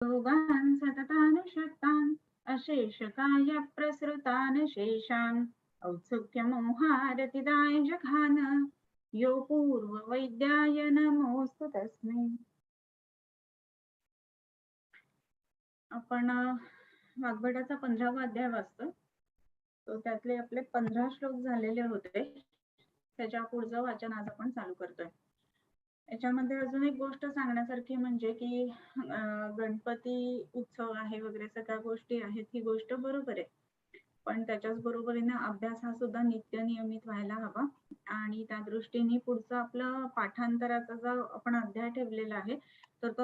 योगान् सततान् शक्तान् अशेषकाय प्रसृतान् शेषान् औत्सुक्यमोहारतिदाय जघान यो पूर्ववैद्याय नमोऽस्तु तस्मै. आपण वाग्भटाचा 15वा अध्याय वाचतो. तो त्यातले आपले 15 श्लोक झालेले होते. त्याच्या पुढचं वाचन आज आपण चालू करतोय. याच्यामध्ये अजून एक गोष्ट सांगण्यासारखी म्हणजे की गणपती उत्सव आहे वगैरे सगळ्या गोष्टी आहेत, ही गोष्ट बरोबर आहे. पण त्याच्याच बरोबरीने अभ्यास हा सुद्धा नित्य नियमित व्हायला हवा. आणि त्या दृष्टीने पुढचं आपलं पाठांतराचा जो आपण अध्याय ठेवलेला आहे तर तो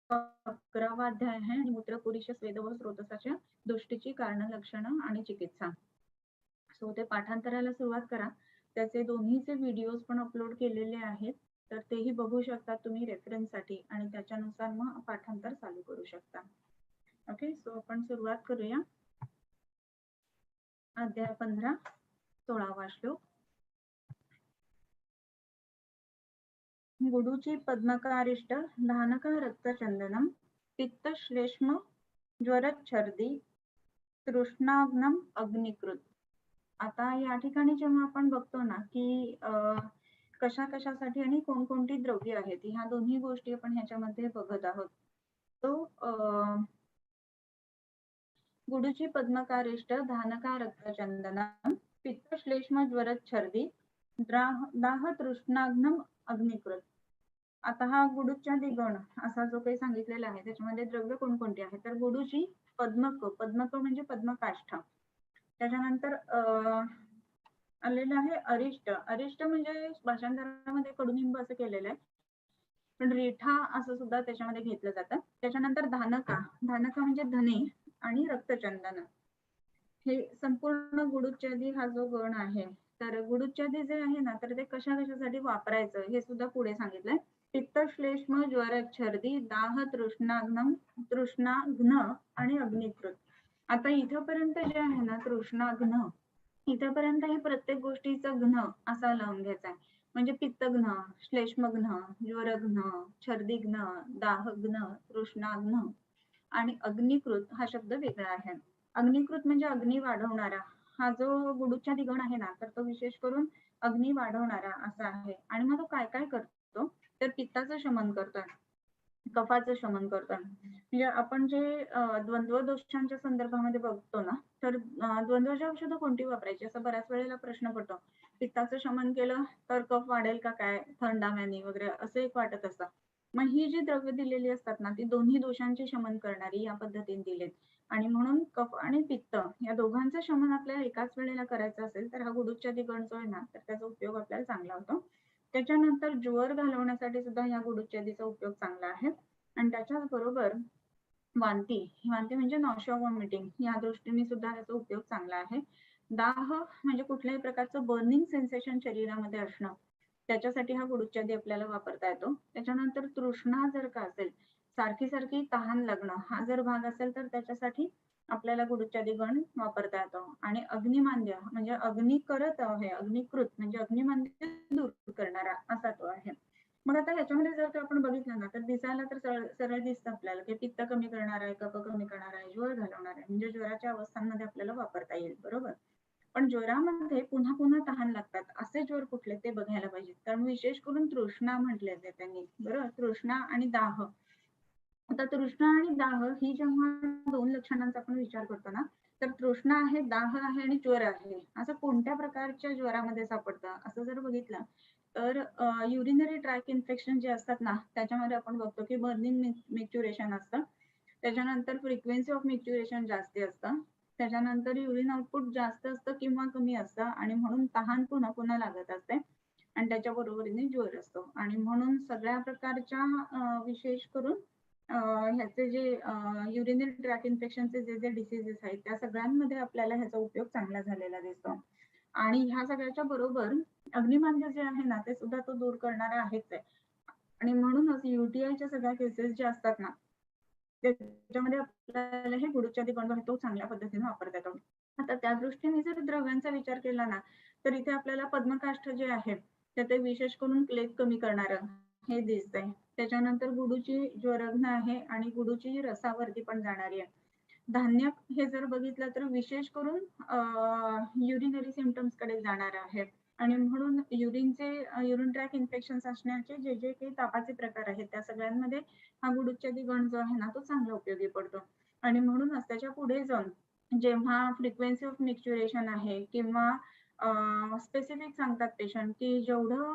11वा अध्याय आहे आणि मूत्रपुरुष स्वेद व स्रोतसाच्या दृष्टीची कारण लक्षणं आणि चिकित्सा. सो ते पाठांतराला सुरुवात करा. त्याचे दोन्हीचे व्हिडिओज पण अपलोड केलेले आहेत, तर तेही बघू शकता तुम्ही रेफरन्ससाठी आणि त्याच्यानुसार मग पाठांतर चालू करू शकता. ओके, सो आपण सुरुवात करूया. अध्याय 15, 16वा श्लोक. गुडूची पद्मकारिष्ट धानक रक्तचंदनम पित्त श्लेष्म ज्वरच्छर्दी तृष्णाग्नम अग्निकृत. आता या ठिकाणी जेव्हा आपण बघतो ना की कशा कशासाठी आणि कोणकोणती द्रव्य आहेत, ह्या दोन्ही गोष्टी आपण ह्याच्यामध्ये बघत आहोत. तो गुडूची पद्मकारिष्ट धानका रक्तचंदनम पित्त श्लेष्म ज्वरच्छर्दी दाह तृष्णाग्नम अग्निकृत. आता हा गुडूच्या द्विगुण असा जो काही सांगितलेला आहे त्याच्यामध्ये द्रव्य कोणकोणती आहेत, तर गुडूची पद्मक म्हणजे पद्मकाष्ठ. त्याच्यानंतर आलेलं आहे अरिष्ट. अरिष्ट म्हणजे भाषांतरामध्ये कडुनिंब असं केलेलं आहे, पण रिठा असं सुद्धा त्याच्यामध्ये घेतलं जातं. त्याच्यानंतर धानका. धानका म्हणजे धने आणि रक्तचंदन. हे संपूर्ण गुडूच्यादी हा जो गण आहे, तर गुडूच्यादी जे आहे ना तर ते कशा कशासाठी वापरायचं हे सुद्धा पुढे सांगितलंय. पित्त श्लेष्म ज्वरच्छर्दी दाह तृष्णाग्न आणि अग्निकृत. आता इथपर्यंत जे आहे ना तृष्णाग्न, इथपर्यंत हे प्रत्येक गोष्टीचा घ्न असा लावून घ्यायचा आहे. म्हणजे पित्तघ्न, श्लेष्मघ्न, ज्वरघ्न, छर्दीघ्न, दाहघ्न, तृष्णाघ्न आणि अग्निकृत हा शब्द वेगळा आहे. अग्निकृत म्हणजे अग्नी वाढवणारा. हा जो गुडूच्या द्विगुण आहे ना तर तो विशेष करून अग्नी वाढवणारा असा आहे. आणि मग तो काय काय करतो, तर पित्ताचं शमन करतोय, कफाचं शमन करतोय. म्हणजे आपण जे द्वंद्व दोषांच्या संदर्भामध्ये बघतो ना तर द्वंद्वाची औषधं कोणती वापरायची असं बऱ्याच वेळेला प्रश्न पडतो. पित्ताचं शमन केलं तर कफ वाढेल का काय, थंडाव्याने वगैरे असं एक वाटत असतं. मग ही जी द्रव्य दिलेली असतात ना ती दोन्ही दोषांचे शमन करणारी या पद्धतीने दिलेत. आणि म्हणून कफ आणि पित्त या दोघांचं शमन आपल्याला एकाच वेळेला करायचं असेल तर हा गुडूच्या द्विगुण जो आहे ना तर त्याचा उपयोग आपल्याला चांगला होतो. त्याच्यानंतर ज्वर घालवण्यासाठी सुद्धा या गुडूच्यादीचा उपयोग चांगला आहे. आणि त्याच्याच बरोबर वांती म्हणजे नॉशा वॉमिटिंग या दृष्टीने सुद्धा याचा उपयोग चांगला आहे. दाह म्हणजे कुठल्याही प्रकारचं बर्निंग सेन्सेशन शरीरामध्ये असणं, त्याच्यासाठी हा गुडूच्यादी आपल्याला वापरता येतो. त्याच्यानंतर तृष्णा जर का असेल, सारखी सारखी तहान लागणं हा जर भाग असेल तर त्याच्यासाठी आपल्याला गुडूच्यादी गण वापरता येतो. आणि अग्निमांद्य म्हणजे अग्नी करत आहे, अग्निकृत म्हणजे अग्निमांद्य दूर करणारा असा तो आहे. मग आता ह्याच्यामध्ये जर का आपण बघितलं ना तर दिसायला तर सरळ दिसतं आपल्याला की पित्त कमी करणार आहे, कफ कमी करणार आहे, ज्वर घालवणार आहे, म्हणजे ज्वराच्या अवस्थांमध्ये आपल्याला वापरता येईल. बरोबर. पण ज्वरामध्ये पुन्हा पुन्हा तहान लागतात असे ज्वर कुठले ते बघायला पाहिजे. तर विशेष करून तृष्णा म्हटले आहे त्यांनी. बरोबर, तृष्णा आणि दाह. आता तृष्णा आणि दाह ही जेव्हा दोन लक्षणांचा आपण विचार करतो ना तर तृष्णा आहे, दाह आहे आणि ज्वर आहे, असं कोणत्या प्रकारच्या ज्वरामध्ये सापडतं असं जर बघितलं तर युरिनरी ट्रॅक इन्फेक्शन जे असतात ना त्याच्यामध्ये आपण बघतो की बर्निंग मिक्च्युरेशन असतं. त्याच्यानंतर फ्रिक्वेन्सी ऑफ मिक्च्युरेशन जास्त असतं. त्याच्यानंतर युरिन आउटपुट जास्त असतं किंवा कमी असतं आणि म्हणून तहान पुन्हा पुन्हा लागत असते आणि त्याच्या बरोबरीने ज्वर असतो. आणि म्हणून सगळ्या प्रकारच्या विशेष करून ह्याचे जे युरिनरी ट्रॅक इन्फेक्शनचे जे डिसीजेस आहेत त्या सगळ्यांमध्ये आपल्याला ह्याचा उपयोग चांगला झालेला दिसतो. आणि ह्या सगळ्याच्या बरोबर अग्निमांद्य जे आहे ना ते सुद्धा तो दूर करणारा आहेच आहे. आणि म्हणूनच युटीआयच्या सगळ्या केसेस ज्या असतात ना त्याच्यामध्ये आपल्याला हे गुडूच्यादी गण तो चांगल्या पद्धतीने वापरता येतो. आता त्या दृष्टीने जर द्रव्यांचा विचार केला ना तर इथे आपल्याला पद्मकाष्ठ जे आहे ते विशेष करून प्लेग कमी करणारं हे दिसतंय. त्याच्यानंतर गुडूची ज्वरघ्न आहे आणि गुडूची रसावरती पण जाणारी आहे. धान्य हे जर बघितलं तर विशेष करून युरिनरी सिम्पटम्स कडे जाणार आहे आणि म्हणून युरिन ट्रॅक इन्फेक्शन असण्याचे जे जे काही तापाचे प्रकार आहेत त्या सगळ्यांमध्ये हा गुडूच्यादी गण जो आहे ना तो चांगला उपयोगी पडतो. आणि म्हणूनच त्याच्या पुढे जाऊन जेव्हा फ्रिक्वेन्सी ऑफ मिक्च्युरेशन आहे किंवा स्पेसिफिक सांगतात पेशंट की जेवढं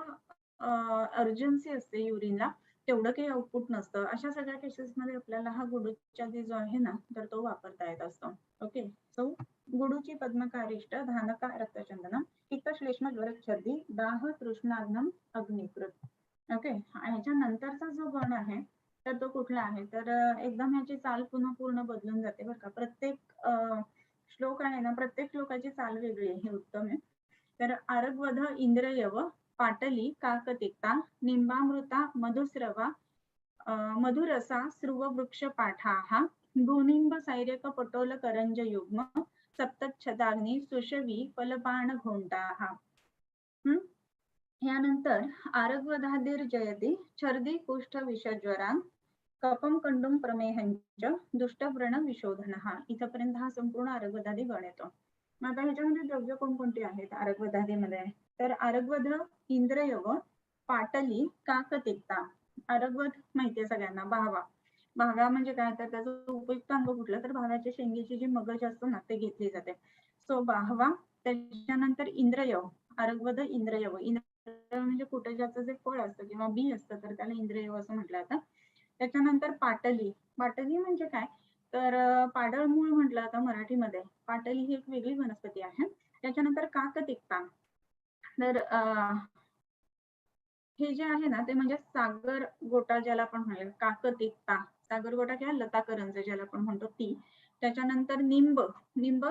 अर्जन्सी असते युरिनला तेवढं काही आउटपुट नसतं, अशा सगळ्या केसेसमध्ये आपल्याला हा गुडूच्यादी जो आहे ना तर तो वापरता येत असतो. ओके, सो गुडूची पद्मकारिष्ट धानका रक्तचंदन पित्त श्लेष्म ज्वर छर्दी दाह तृष्णाग्नम अग्निकृत. ओके, ह्याच्या नंतरचा जो गण आहे तर तो कुठला आहे तर एकदम ह्याची चाल पुन्हा पूर्ण बदलून जाते बरं का. प्रत्येक श्लोक आहे ना, प्रत्येक श्लोकाची चाल वेगळी आहे, हे उत्तम आहे. तर आरगवध इंद्रयव पाटली काकतिक्ता निंबामृता मधुस्रवा मधुरसा स्रुववृक्ष पाठाः भूनिंब सैर्यक पटोल करंज युग्म सप्तच्छदाग्नी सुषवी फलपान घोंटाः. यानंतर आरगवधादिर जयती छर्दी कुष्ठ विषज्वरां कपम कंडुम प्रमेहंच दुष्टव्रण विशोधनः. इथपर्यंत हा संपूर्ण आरगवधादी गण येतो. मग आता ह्याच्यामध्ये द्रव्य कोणकोणती आहेत आरगवधादीमध्ये तर आरगवध इंद्रयव पाटली काकतिक्ता. आरगवध माहितीये सगळ्यांना, भावा. भाव्या म्हणजे काय तर त्याचं उपयुक्त अंग कुठलं तर भाव्याच्या शेंगेची जी मगज असतो ना ते घेतली जाते. सो बाहवा. त्याच्यानंतर इंद्रयव, आरगवध इंद्रयव. इंद्र म्हणजे कुटजाचं जे फळ असतं किंवा बी असतं तर त्याला इंद्रयव असं म्हटलं जातं. त्याच्यानंतर पाटली. पाटली म्हणजे काय तर पाडळमूळ म्हटलं जातं मराठीमध्ये. पाटली ही एक वेगळी वनस्पती आहे. त्याच्यानंतर काकतिक्ता. तर हे जे आहे ना ते म्हणजे सागर गोटा ज्याला आपण म्हणूया, काकतिक्ता. सागर गोटा किंवा लता करंज ज्याला आपण म्हणतो ती. त्याच्यानंतर निंब. निंब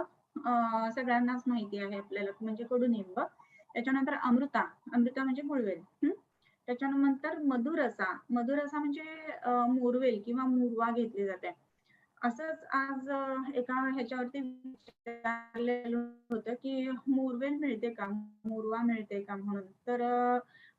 सगळ्यांनाच माहिती आहे आपल्याला म्हणजे कडुनिंब. त्याच्यानंतर अमृता. अमृता म्हणजे गुळवेल. त्याच्यानंतर मधुरसा. मधुरसा म्हणजे मोरवेल किंवा मुरवा घेतली जाते. असंच आज एका ह्याच्यावरती विचारलेलं होतं की मोरवेल मिळते का, मुरवा मिळते का म्हणून. तर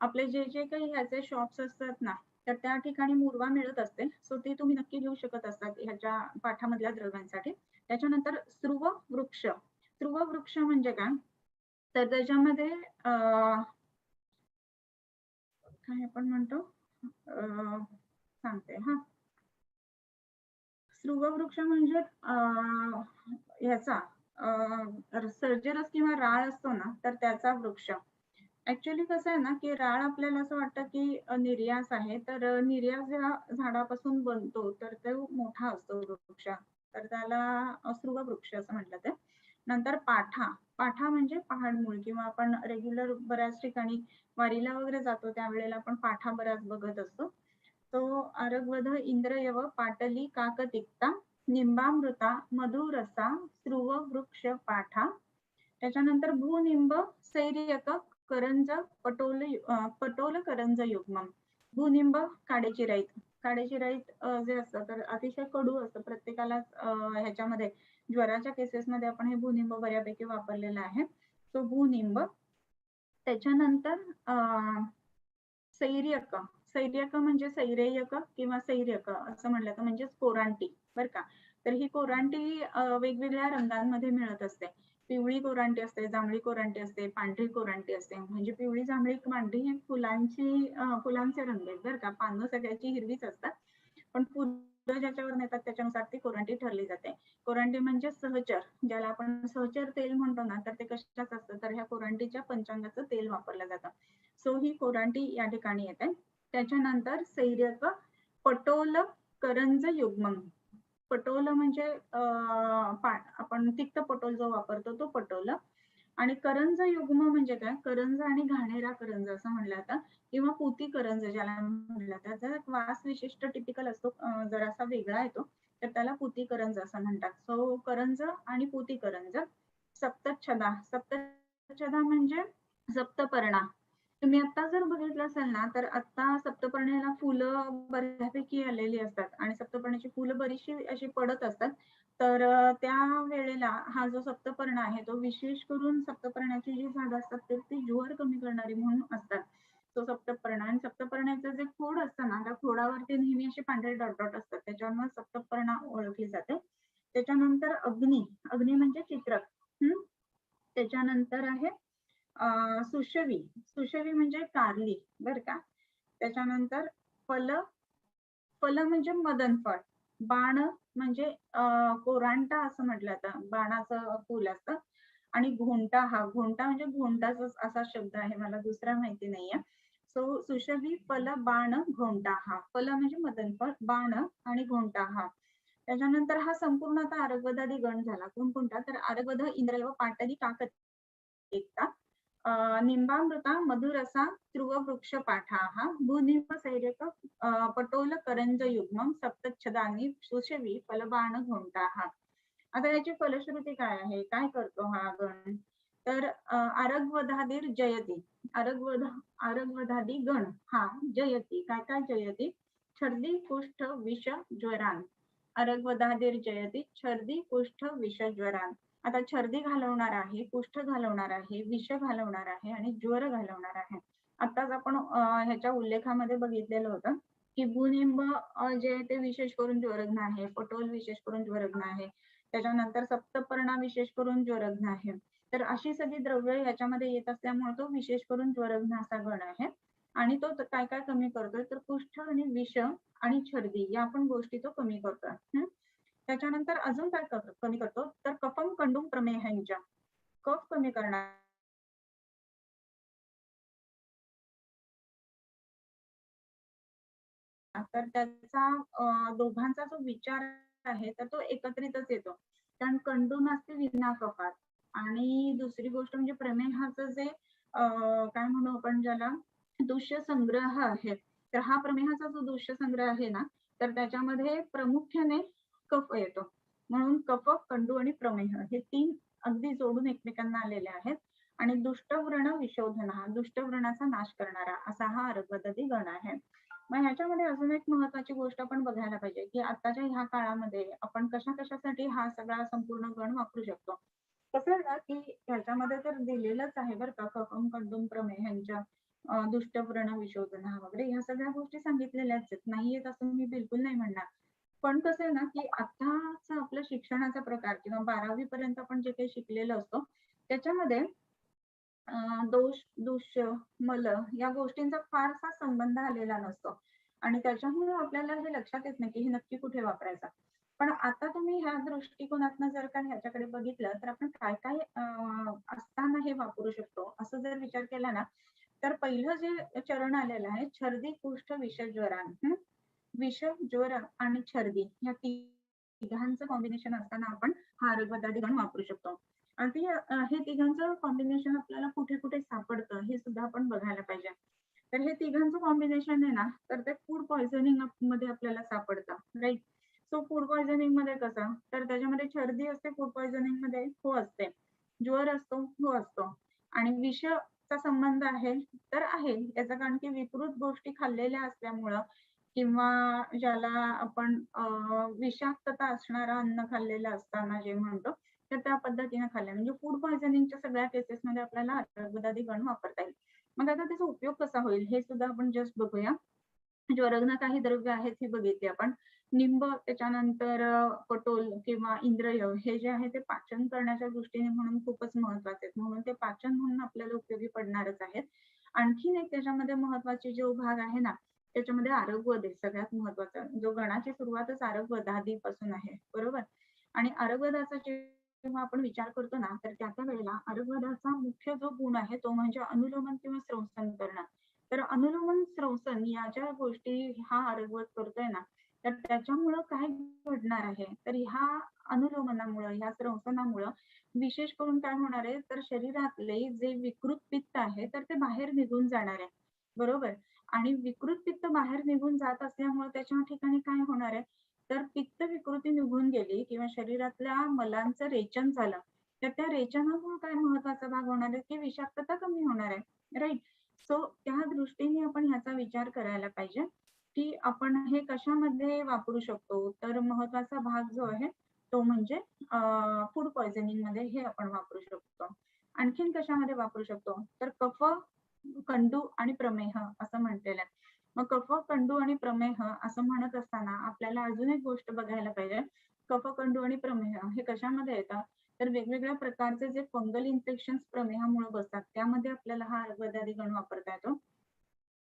आपले जे जे काही ह्याचे शॉप्स असतात ना तर त्या ठिकाणी मुरवा मिळत असते. सो ते तुम्ही नक्की घेऊ शकत असतात ह्याच्या पाठामधल्या द्रव्यांसाठी. त्याच्यानंतर स्रुव वृक्ष. स्रुव वृक्ष म्हणजे काय तर त्याच्यामध्ये काय आपण म्हणतो सांगते हा. स्रुववृक्ष म्हणजे ह्याचा सर्जरस किंवा राळ असतो ना तर त्याचा वृक्ष. ऍक्च्युअली कसं आहे ना की राळ आपल्याला असं वाटतं की निर्यास आहे, तर निर्यास ज्या झाडापासून बनतो तर तो मोठा असतो वृक्ष, तर त्याला स्रुव वृक्ष असं म्हटलं ते. नंतर पाठा. पाठा म्हणजे पहाडमूळ किंवा आपण रेग्युलर बऱ्याच ठिकाणी वारीला वगैरे जातो त्यावेळेला आपण पाठा बऱ्याच बघत असतो. तो आरगवध इंद्रयव पाटली काकतिक्ता निंबामृता मधुरसा स्रुव वृक्ष पाठा. त्याच्यानंतर भूनिंब सैर्यक करंज पटोल करंज युग्मम. भूनिंब काड्याची राईत. काड्याची राईत जे असतं तर अतिशय कडू असतं प्रत्येकालाच. ह्याच्यामध्ये ज्वराच्या केसेसमध्ये आपण हे भूनिंब बऱ्यापैकी वापरलेलं आहे. तो भूनिंब. त्याच्यानंतर सैर्यक. सैर्यक म्हणजे सैरेयक किंवा सैर्यक असं म्हणलं तर म्हणजे कोरांटी बर का. तर ही कोरांटी वेगवेगळ्या रंगांमध्ये मिळत असते. पिवळी कोरांटी असते, जांभळी कोरांटी असते, पांढरी कोरांटी असते. म्हणजे पिवळी, जांभळी, पांढरी ही फुलांचे रंग आहेत बरं का. पानं सगळ्याची हिरवीच असतात पण फुलं ज्याच्यावर नेतात त्याच्यानुसार ती कोरांटी ठरली जाते. कोरांटी म्हणजे सहचर, ज्याला आपण सहचर तेल म्हणतो ना तर ते कशाचं असतं तर ह्या कोरांटीच्या पंचांगाचं तेल वापरलं जातं. सो ही कोरांटी या ठिकाणी येते. त्याच्यानंतर सैर्यक पटोल करंज युग्मम. पटोल म्हणजे आपण तिक्त पटोल जो वापरतो तो पटोल. आणि करंज युग्म म्हणजे काय करंज आणि घाणेरा करंज असं म्हणलं जातं किंवा पुती करंज ज्याला म्हणलं जातं. त्याचा वास विशिष्ट टिपिकल असतो, जरासा वेगळा येतो तर त्याला पुती करंज असं म्हणतात. सो करंज आणि पुती करंज. सप्तच्छदा. सप्तच्छदा म्हणजे सप्तपर्णा. तुम्ही आता जर बघितलं असेल ना तर आता सप्तपर्णीला फुलं बऱ्यापैकी आलेली असतात आणि सप्तपर्णीची फुलं बरीचशी अशी पडत असतात. तर त्या वेळेला हा जो सप्तपर्ण आहे तो विशेष करून सप्तपर्णाची जी झाडं असतात तर ती ज्वर कमी करणारी म्हणून असतात. तो सप्तपर्ण. आणि सप्तपर्णाचं जे खोड असतं ना, त्या खोडावरती नेहमी असे पांढरे डॉट डॉट असतात, त्याच्यामुळे सप्तपर्ण ओळखली जाते. त्याच्यानंतर अग्नी. अग्नी म्हणजे चित्रक. त्याच्यानंतर आहे सुशवी. सुशवी म्हणजे कारली बर का. त्याच्यानंतर फल. फल म्हणजे मदन फळ. बाण म्हणजे कोरांटा असं म्हटलं जातं, बाणाचं फूल असतं. आणि घोंटा. हा घोंटा म्हणजे घोंटाचा असा शब्द आहे, मला दुसरा माहिती नाहीये. सो सुशवी फल बाण घोंटा हा. फल म्हणजे मदन फळ, बाण आणि घोंटा हा. त्याच्यानंतर हा संपूर्ण आता आरगवदादी गण झाला. कोणकोणता तर आरगवध, इंद्रदेव, पाटली, काकती, निंबामृता, मधुरसा, ध्रुववृक्ष पाठा, भूनिंब सैरक, पटोल करंज युग्मम, सप्तच्छदानी, सुशवी, फलबाण घोंटा. आता याची फलश्रुती काय आहे, काय करतो हा गण. तर आरगवधादीर जयती. आरगवधादी गण हा जयती. काय काय जयती. छर्दी, कुष्ठ, विष, ज्वरान. आरगवधादीर जयती छर्दी, कुष्ठ, विष, ज्वरान. आता छर्दी घालवणार आहे, कुष्ठ घालवणार आहे, विष घालवणार आहे आणि ज्वर घालवणार आहे. आताच आपण ह्याच्या उल्लेखामध्ये बघितलेलं होतं की भूनिंब जे ते विशेष करून ज्वरघ्न आहे, पटोल विशेष करून ज्वरघ्न आहे, त्याच्यानंतर सप्तपर्णा विशेष करून ज्वरघ्न आहे. तर अशी सगळी द्रव्य याच्यामध्ये येत असल्यामुळे तो विशेष करून ज्वरघ्न असा गण आहे. आणि तो काय काय कमी करतोय तर कुष्ठ आणि विष आणि छर्दी या पण गोष्टी तो कमी करतोय. त्याच्यानंतर अजून काय कमी करतो तर कफम कंडूम प्रमेहांच्या. कफ कमी करणार. तर त्याचा दोघांचा जो विचार आहे तर तो एकत्रितच येतो. कारण कंडून असते विना कफात. आणि दुसरी गोष्ट म्हणजे प्रमेहाचं जे काय म्हणू आपण ज्याला दुष्य संग्रह आहे, तर हा प्रमेहाचा जो दुष्य संग्रह आहे ना, तर त्याच्यामध्ये प्रामुख्याने कफ येतो. म्हणून कफ, कंडू आणि प्रमेह हे तीन अगदी जोडून एकमेकांना आलेले आहेत. आणि दुष्टव्रण विशोधन, हा दुष्टव्रणाचा नाश करणारा असा हा आरगवदादी गण आहे. मग ह्याच्यामध्ये अजून एक महत्वाची गोष्ट आपण बघायला पाहिजे की आताच्या ह्या काळामध्ये आपण कशा कशासाठी हा सगळा संपूर्ण गण वापरू शकतो. कसं ना की ह्याच्यामध्ये तर दिलेलंच आहे बरं का, कफम, कंडूम, प्रमेह ह्यांच्या दुष्टव्रण विशोधन वगैरे ह्या सगळ्या गोष्टी सांगितलेल्याच आहेत, नाहीयेत असं मी बिलकुल नाही म्हणणार. पण कसं आहे ना की आताच आपलं शिक्षणाचा प्रकार किंवा 12वी पर्यंत आपण जे काही शिकलेलो असतो त्याच्यामध्ये दोष, दुष्य, मल या गोष्टींचा फारसा संबंध आलेला नसतो. आणि त्याच्यामुळे आपल्याला हे लक्षात येत नाही की हे नक्की कुठे वापरायचं. पण आता तुम्ही ह्या दृष्टिकोनातनं जर का ह्याच्याकडे बघितलं तर आपण काय काय असताना हे वापरू शकतो असं जर विचार केला ना, तर पहिलं जे चरण आलेलं आहे छर्दी, कुष्ठ, विष, ज्वरान. विष, ज्वर आणि छर्दी या तिघांचं कॉम्बिनेशन असताना आपण हा आरगवदादी गण वापरू शकतो. आणि हे तिघांचं कॉम्बिनेशन आपल्याला कुठे कुठे सापडतं हे सुद्धा आपण बघायला पाहिजे. तर हे तिघांचं कॉम्बिनेशन आहे ना, तर ते फूड पॉइझनिंग मध्ये आपल्याला सापडतं, राईट. सो फूड पॉइझनिंग मध्ये कसं तर त्याच्यामध्ये छर्दी असते, फूड पॉइझनिंग मध्ये हो असते, ज्वर असतो हो असतो, आणि विषचा संबंध आहे तर आहे याचा, कारण की विकृत गोष्टी खाल्लेल्या असल्यामुळं किंवा ज्याला आपण विषाक्तता असणारं अन्न खाल्लेलं असताना जे म्हणतो तर त्या पद्धतीने खाल्ल्या, म्हणजे फूड पॉइझनिंगच्या सगळ्या केसेस मध्ये आपल्याला आरगवदादी गण वापरता येईल. मग आता त्याचा उपयोग कसा होईल हे सुद्धा आपण जस्ट बघूया. ज्वरघ्न काही द्रव्य आहेत हे बघितले आपण. निंब, त्याच्यानंतर पटोल किंवा इंद्रयव हे जे आहे ते पाचन करण्याच्या दृष्टीने म्हणून खूपच महत्वाचे आहेत, म्हणून ते पाचन म्हणून आपल्याला उपयोगी पडणारच आहेत. आणखीन एक त्याच्यामध्ये महत्वाचे जो भाग आहे ना त्याच्यामध्ये आरगवद आहे सगळ्यात महत्वाचा, जो गणाची सुरुवातच आरगवदादी पासून आहे, बरोबर. आणि आरगवदाचा जेव्हा आपण विचार करतो ना तर त्या वेळेला आरगवदाचा मुख्य जो गुण आहे तो म्हणजे अनुलोमन किंवा श्वसन करणं. तर अनुलोमन श्वसन या ज्या गोष्टी हा आरगवद करतोय ना, तर त्याच्यामुळं काय घडणार आहे तर ह्या अनुलोमनामुळं, ह्या श्वसनामुळं विशेष करून काय होणार आहे तर शरीरातले जे विकृत पित्त आहे तर ते बाहेर निघून जाणार आहे, बरोबर. आणि विकृत पित्त बाहेर निघून जात असल्यामुळे त्याच्या ठिकाणी काय होणार आहे तर पित्त विकृती निघून गेली किंवा शरीरातल्या मलांचं रेचन झालं तर त्या रेचनामुळे काय महत्वाचा भाग होणार आहे की विषाक्तता कमी होणार आहे, राईट. सो त्या दृष्टीने आपण ह्याचा विचार करायला पाहिजे की आपण हे कशामध्ये वापरू शकतो. तर महत्वाचा भाग जो आहे तो म्हणजे फूड पॉइझनिंग मध्ये हे आपण वापरू शकतो. आणखीन कशामध्ये वापरू शकतो तर कफ, कंडू आणि प्रमेह असं म्हटलेलं आहे. मग कफ, कंडू आणि प्रमेह असं म्हणत असताना आपल्याला अजून एक गोष्ट बघायला पाहिजे. कफ, कंडू आणि प्रमेह हे कशामध्ये येतात? तर वेगवेगळ्या प्रकारचे जे फंगल इन्फेक्शन प्रमेहामुळे बसतात त्यामध्ये आपल्याला हा अर्बुदादी गण वापरता येतो.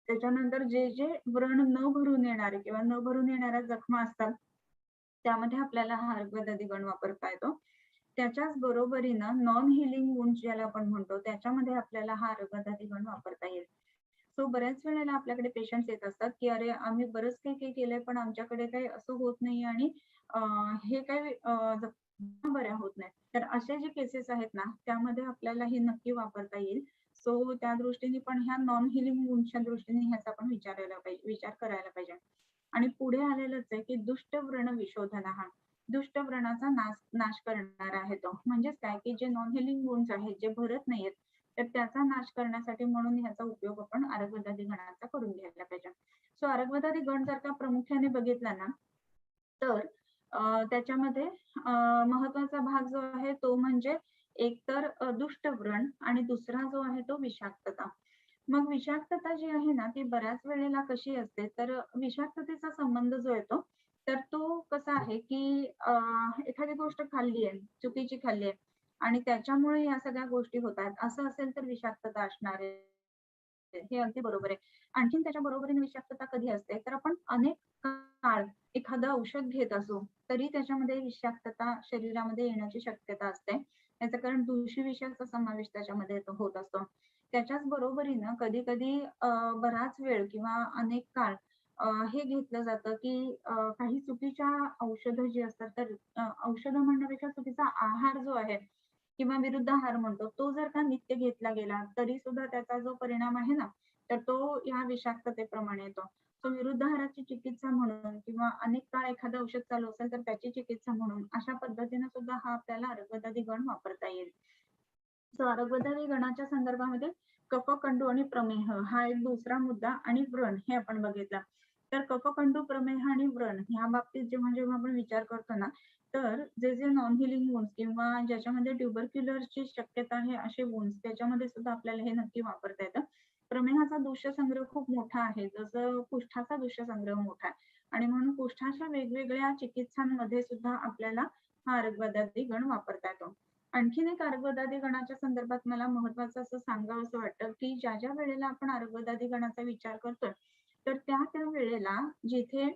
त्याच्यानंतर जे जे व्रण न भरून येणारे किंवा न भरून येणाऱ्या जखमा असतात त्यामध्ये आपल्याला हा अर्बुदादी गण वापरता येतो. त्याच्याच बरोबरीनं नॉन हिलिंग वुंड्स ज्याला आपण म्हणतो त्याच्यामध्ये आपल्याला हा अर्बुदादी गण वापरता येईल. सो बऱ्याच वेळेला आपल्याकडे पेशंट्स येत असतात की अरे आम्ही बरंच काही केलंय पण आमच्याकडे काही असं होत नाही आणि हे काही जखमा बऱ्या होत नाही. तर असे जे केसेस आहेत ना त्यामध्ये आपल्याला हे नक्की वापरता येईल. सो त्या दृष्टीने पण ह्या नॉन हिलिंग वुंड्सच्या दृष्टीने ह्याचा पण विचार करायला पाहिजे. आणि पुढे आलेलंच आहे की दुष्ट व्रण विशोधन हा दुष्ट व्रणाचा नाश करणारा आहे तो. म्हणजेच काय की जे नॉन हिलिंग वुंड्स आहेत जे भरत नाहीयेत तर त्याचा नाश करण्यासाठी म्हणून ह्याचा उपयोग आपण आरगवदादी गणाचा करून घ्यायला पाहिजे. सो आरगवदादी गण जर का प्रामुख्याने बघितला ना तर त्याच्यामध्ये महत्वाचा भाग जो आहे तो म्हणजे एक तर दुष्ट व्रण आणि दुसरा जो आहे तो विषाक्तता. मग विषाक्तता जी आहे ना ती बऱ्याच वेळेला कशी असते तर विषाक्ततेचा संबंध जो येतो तर तो कसा आहे की एखादी गोष्ट खाल्ली आहे, चुकीची खाल्ली आहे आणि त्याच्यामुळे या सगळ्या गोष्टी होतात असं असेल तर विषाक्तता असणार आहे. हे अगदी बरोबर आहे. आणखीन त्याच्या बरोबरीने विषाक्तता कधी असते तर आपण अनेक काळ एखादं औषध घेत असू तरी त्याच्यामध्ये विषाक्तता शरीरामध्ये येण्याची शक्यता असते. याचं कारण दूषी विषाचा समावेश त्याच्यामध्ये होत असतो. त्याच्याच बरोबरीनं कधी कधी बराच वेळ किंवा अनेक काळ हे घेतलं जातं की काही चुकीच्या औषधं जी असतात तर औषधं म्हणण्यापेक्षा चुकीचा आहार जो आहे किंवा विरुद्ध आहार म्हणतो तो जर का नित्य घेतला गेला तरी सुद्धा त्याचा जो परिणाम आहे ना तर तो या विषाक्ततेप्रमाणे येतो. तो विरुद्ध आहाराची चिकित्सा म्हणून किंवा अनेक काळ एखादं औषध चालू असेल तर त्याची चिकित्सा म्हणून अशा पद्धतीने सुद्धा हा आपल्याला अर्बुदादी गण वापरता येईल. सो अर्बुदादी गणाच्या संदर्भामध्ये कफ, कंडू आणि प्रमेह हा एक दुसरा मुद्दा आणि व्रण हे आपण बघितला. तर कफ, कंडू, प्रमेह आणि व्रण ह्या बाबतीत जेव्हा जेव्हा आपण विचार करतो ना तर जे जे नॉन हिलिंग वुंड्स किंवा ज्याच्यामध्ये ट्युबरक्युलरची शक्यता आहे असे वुंड्स त्याच्यामध्ये सुद्धा आपल्याला हे नक्की वापरता येतं. प्रमेहाचा दूष्य संग्रह खूप मोठा आहे जसं कुष्ठाचा दूष्य संग्रह मोठा आहे आणि म्हणून कुष्ठाच्या वेगवेगळ्या चिकित्सांमध्ये सुद्धा आपल्याला हा अर्बुदादी गण वापरता येतो. आणखीन एक अर्बुदादी गणाच्या संदर्भात मला महत्वाचं असं सांगावं असं वाटतं की ज्या ज्या वेळेला आपण अर्बुदादी गणाचा विचार करतोय तर त्या वेळेला जिथे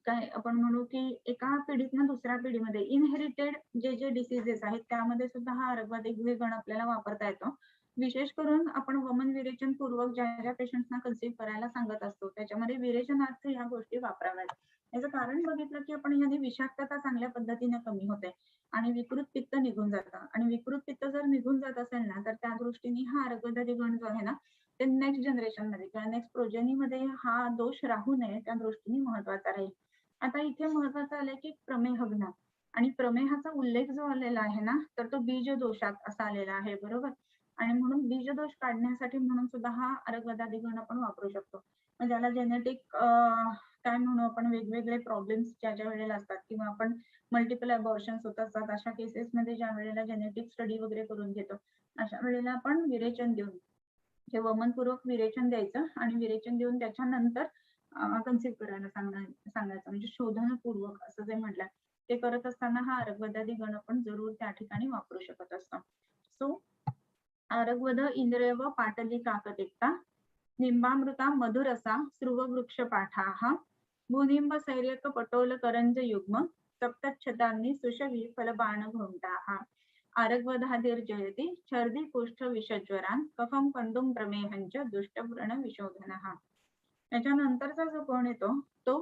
काय आपण म्हणू की एका पिढीतनं दुसऱ्या पिढीमध्ये इनहेरिटेड जे जे डिसीजेस आहेत त्यामध्ये सुद्धा हा अर्बुदादी गण आपल्याला वापरता येतो. विशेष करून आपण वमन विरेचन पूर्वक ज्या ज्या पेशंट्सना कन्सीव्ह करायला सांगत असतो त्याच्यामध्ये विरेचनार्थ ह्या गोष्टी वापराव्यात. याचं कारण बघितलं की आपण ह्याने विषाक्तता चांगल्या पद्धतीने कमी होते आणि विकृत पित्त निघून जातं आणि विकृत पित्त जर निघून जात असेल ना तर त्या दृष्टीने हा अर्बुदादी गण जो आहे ना ते नेक्स्ट जनरेशन मध्ये किंवा नेक्स्ट प्रोजेनीमध्ये हा दोष राहू नये त्या दृष्टीने महत्वाचा राहील. आता इथे महत्वाचं आलंय की प्रमेह घ्न आणि प्रमेहाचा उल्लेख जो आलेला आहे ना तर तो बीज दोषात असा आलेला आहे बरोबर आणि म्हणून बीज दोष काढण्यासाठी म्हणून सुद्धा हा अर्बुदादी गण आपण वापरू शकतो. ज्याला जेनेटिक काय म्हणू आपण वेगवेगळे प्रॉब्लेम्स ज्या ज्या वेळेला असतात किंवा आपण मल्टिपल अबॉर्शन्स होत असतात अशा केसेस मध्ये ज्या वेळेला जेनेटिक स्टडी वगैरे करून घेतो अशा वेळेला आपण विरेचन देऊन हे वमनपूर्वक विरेचन द्यायचं आणि विरेचन देऊन त्याच्यानंतर कन्सीव्ह करायला सांगायचं म्हणजे शोधनपूर्वक असं जे म्हटलं ते करत असताना हा अर्बुदादी गण आपण जरूर त्या ठिकाणी वापरू शकत असतो. सो अर्बुद इंद्रिय व पाटली काकतिक्ता निंबामृता मधुरसा स्रुववृक्ष पाठाः भूनिंब सैर्यक पटोल करंज युग्म सप्तच्छतांनी सुषवी फलबाण घोंटाः आरग्वधादिर्जयति छर्दी कुष्ठ विषज्वरान कफम कंडुम प्रमेहंच दुष्टव्रण विशोधनः. त्याच्यानंतरचा जो गण येतो तो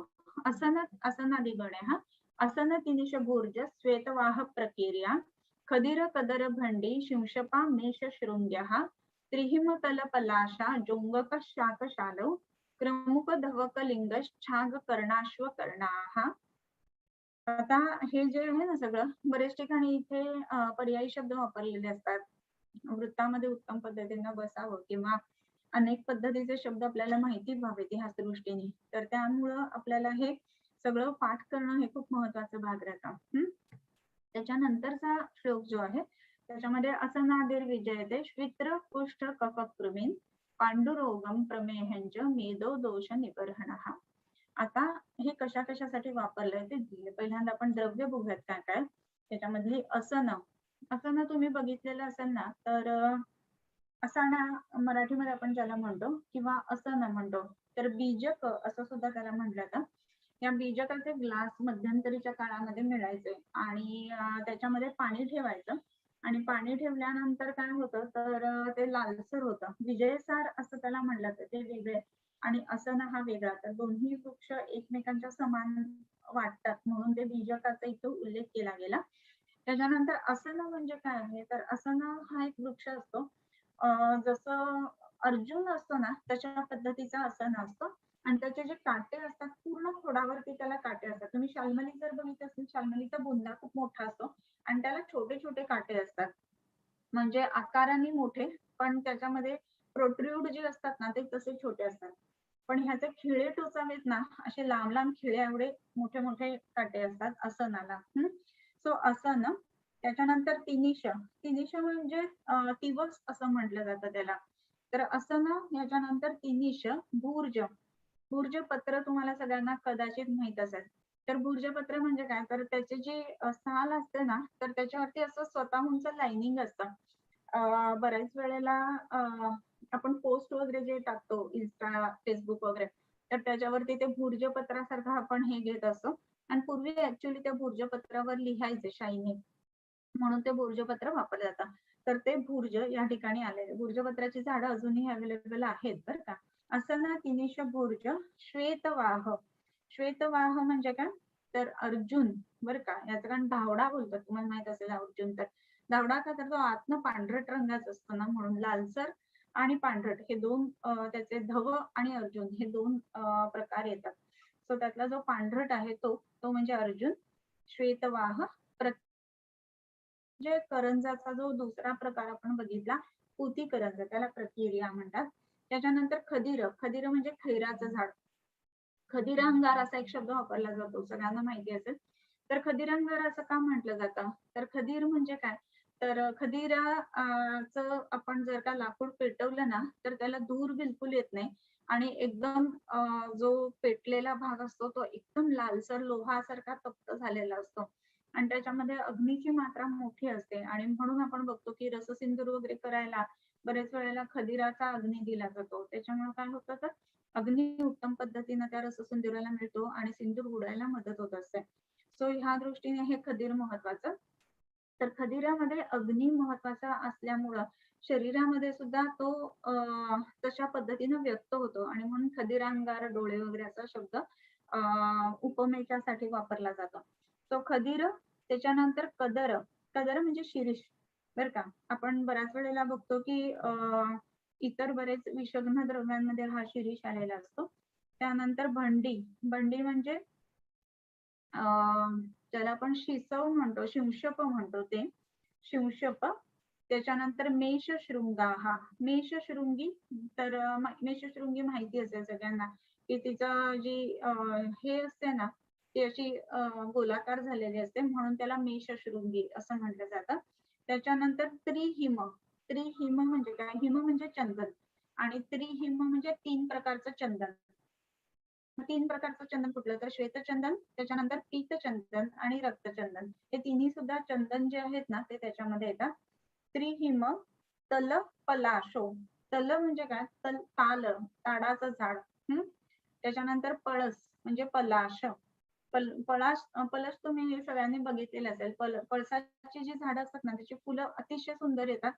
असनादी गण आहे. हा असन तिनिश भूर्ज श्वेतवाह प्रकीर्या खदिर कदर भंडी शिंशपा मेष शृंग्यः त्रिहिम तल पलाशा जोंगक शाकशालौ क्रमुक धवक लिंग छाग कर्णाश्व कर्णाः. आता हे जे आहे ना सगळं बरेच ठिकाणी इथे पर्यायी शब्द वापरलेले असतात. वृत्तामध्ये उत्तम पद्धतीने बसावं किंवा अनेक पद्धतीचे शब्द आपल्याला माहिती व्हावे ह्या दृष्टीने तर त्यामुळं आपल्याला हे सगळं पाठ करणं हे खूप महत्वाचा भाग राहतं. त्याच्यानंतरचा श्लोक जो आहे त्याच्यामध्ये असनादिर विजयते श्वित्र कुष्ठ कफकृमीन पांडुरोगम प्रमेहंच मेदो दोष निबर्हणः. आता हे कशा कशासाठी वापरलंय ते दिले. पहिल्यांदा आपण द्रव्य बघूयात काय काय. त्याच्यामधली असन, असन तुम्ही बघितलेलं असेल ना, तर असाना मराठीमध्ये आपण ज्याला म्हणतो किंवा असन म्हणतो, तर बीजक असं सुद्धा त्याला म्हटलं जातं. या बीजकाचे ग्लास मध्यंतरीच्या काळामध्ये मिळायचे आणि त्याच्यामध्ये पाणी ठेवायचं आणि पाणी ठेवल्यानंतर काय होतं तर ते लालसर होतं. विजयसार असं त्याला म्हटलं जातं, ते वेगळे आणि असन हा वेगळा. तर दोन्ही वृक्ष एकमेकांच्या समान वाटतात म्हणून ते बीजकाचा इथं उल्लेख केला गेला. त्याच्यानंतर असन म्हणजे काय आहे, तर असन हा एक वृक्ष असतो. जसं अर्जुन असतो ना तशा पद्धतीचा असन असतो आणि त्याचे जे काटे असतात पूर्ण खोडावरती त्याला काटे असतात. तुम्ही शाल्मली जर बघितलं असेल, शाल्मलीचा बुंदा खूप मोठा असतो आणि त्याला छोटे छोटे काटे असतात, म्हणजे आकाराने मोठे पण त्याच्यामध्ये प्रोट्रूड जे असतात ना ते तसे छोटे असतात. पण ह्याचे खिळे टोचावेत ना असे लांब लांब खिळे एवढे मोठे मोठे काटे असतात असनाला. सो असन. त्याच्यानंतर तिनिश, तिनिश म्हणजे तिवस असं म्हटलं जातं त्याला. तर असन याच्यानंतर तिनिश. भूर्ज, भूर्जपत्र तुम्हाला सगळ्यांना कदाचित माहित असेल. तर भूर्जपत्र म्हणजे काय, तर त्याचे जे साल असते ना तर त्याच्यावरती असं स्वतःहूनच लाइनिंग असतं. बऱ्याच वेळेला आपण पोस्ट वगैरे जे टाकतो इन्स्टा फेसबुक वगैरे, तर त्याच्यावरती ते भूर्जपत्रासारखं आपण हे घेत असतो आणि पूर्वी ऍक्च्युली त्या भूर्जपत्रावर लिहायचे शाईने म्हणून ते भूर्जपत्र वापरलं जातं. तर ते भूर्ज या ठिकाणी आलेले. भूर्जपत्राची झाडं अजूनही अवेलेबल आहेत बरं का. असं ना तिनिश भूर्ज. श्वेतवाह, श्वेतवाह म्हणजे काय, तर अर्जुन बरं का. याचं कारण धावडा बोलतात, तुम्हाला माहित असेल अर्जुन. तर धावडा का, तर तो आतनं पांढरट रंगाचा असतो ना म्हणून लालसर आणि पांढरट हे दोन त्याचे धव आणि अर्जुन हे दोन प्रकार येतात. सो त्यातला जो पांढरट आहे तो तो म्हणजे अर्जुन. श्वेतवाह. म्हणजे करंजाचा जो दुसरा प्रकार आपण बघितला पुती करंज, त्याला प्रतिरिया म्हणतात. त्याच्यानंतर खदीर, खदीर म्हणजे खैराचं झाड. खदिरांगार असा एक शब्द वापरला जातो, सगळ्यांना माहिती असेल. तर खदिरांगार असं का म्हटलं जातं, तर खदीर म्हणजे काय, तर खदिराचं आपण जर का लाकूड पेटवलं ना तर त्याला धूर बिलकुल येत नाही आणि एकदम जो पेटलेला भाग असतो तो एकदम लालसर लोहासारखा तप्त झालेला असतो आणि त्याच्यामध्ये अग्नीची मात्रा मोठी असते आणि म्हणून आपण बघतो की रससिंदूर वगैरे करायला बरेच वेळेला खदिराचा अग्नी दिला जातो. त्याच्यामुळे काय होतं, तर अग्नी उत्तम पद्धतीने त्या रससिंदुराला मिळतो आणि सिंदूर उडायला मदत होत असते. सो ह्या दृष्टीने हे खदीर महत्वाचं. तर खदिरामध्ये अग्नी महत्वाचा असल्यामुळं शरीरामध्ये सुद्धा तो तशा पद्धतीने व्यक्त होतो आणि म्हणून खदिरांगार डोळे वगैरे असा शब्द उपमेयासाठी वापरला जातो. तो खदीर. त्याच्यानंतर कदर, कदर म्हणजे शिरीष बर का. आपण बऱ्याच वेळेला बघतो की इतर बरेच विषग्न द्रव्यांमध्ये हा शिरीष आलेला असतो. त्यानंतर भंडी, भंडी म्हणजे त्याला आपण शिसव म्हणतो, शिंशप म्हणतो ते शिंशप. त्याच्यानंतर मेषशृंगा, हा मेषशृंगी. तर मेषशृंगी माहिती असेल सगळ्यांना की तिचं जी हे असते ना ती अशी गोलाकार झालेली असते म्हणून त्याला मेषशृंगी असं म्हटलं जातं. त्याच्यानंतर त्रिहिम, त्रिहिम म्हणजे काय, हिम म्हणजे चंदन आणि त्रिहिम म्हणजे 3 प्रकारचं चंदन. 3 प्रकारचं चंदन कुठलं, तर श्वेतचंदन, त्याच्यानंतर पीतचंदन आणि रक्तचंदन. हे तिन्ही सुद्धा चंदन जे आहेत ना ते त्याच्यामध्ये येतात. त्रिहिम. तल पलाशो, तल म्हणजे काय, तल ताल ताडाचं झाड. त्याच्यानंतर पळस म्हणजे पलाश. पळस तुम्ही सगळ्यांनी बघितलेलं असेल. पळसाची जी झाडं असतात ना त्याची फुलं अतिशय सुंदर येतात,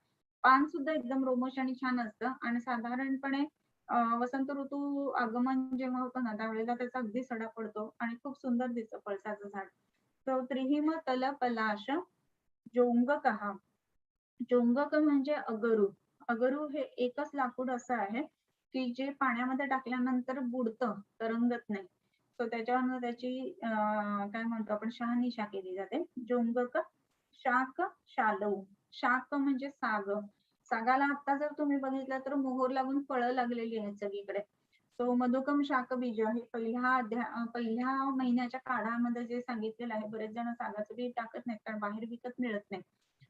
पान सुद्धा एकदम रोमश आणि छान असतं आणि साधारणपणे वसंत ऋतू आगमन जेव्हा होतं ना त्यावेळेला त्याचा अगदी सडा पडतो आणि खूप सुंदर दिसतं पळसाचं झाड. तो त्रिहिम तल पलाश. जोंगक, जोंगक म्हणजे अगरू. अगरू हे एकच लाकूड असं आहे की जे पाण्यामध्ये टाकल्यानंतर बुडतं, तरंगत नाही. तर त्याच्यावर त्याची काय म्हणतो आपण शहानिशा केली जाते. जोंगक. शाक, शालव. शाक म्हणजे साग. सागाला आता जर तुम्ही बघितलं तर मोहर लागून फळं लागलेली आहेत सगळीकडे. तो मधुकम शाक बीज हे पहिल्या महिन्याच्या काढामध्ये जे सांगितलेलं आहे. बरेच जण सागाचं बी टाकत नाहीत कारण बाहेर विकत मिळत नाही.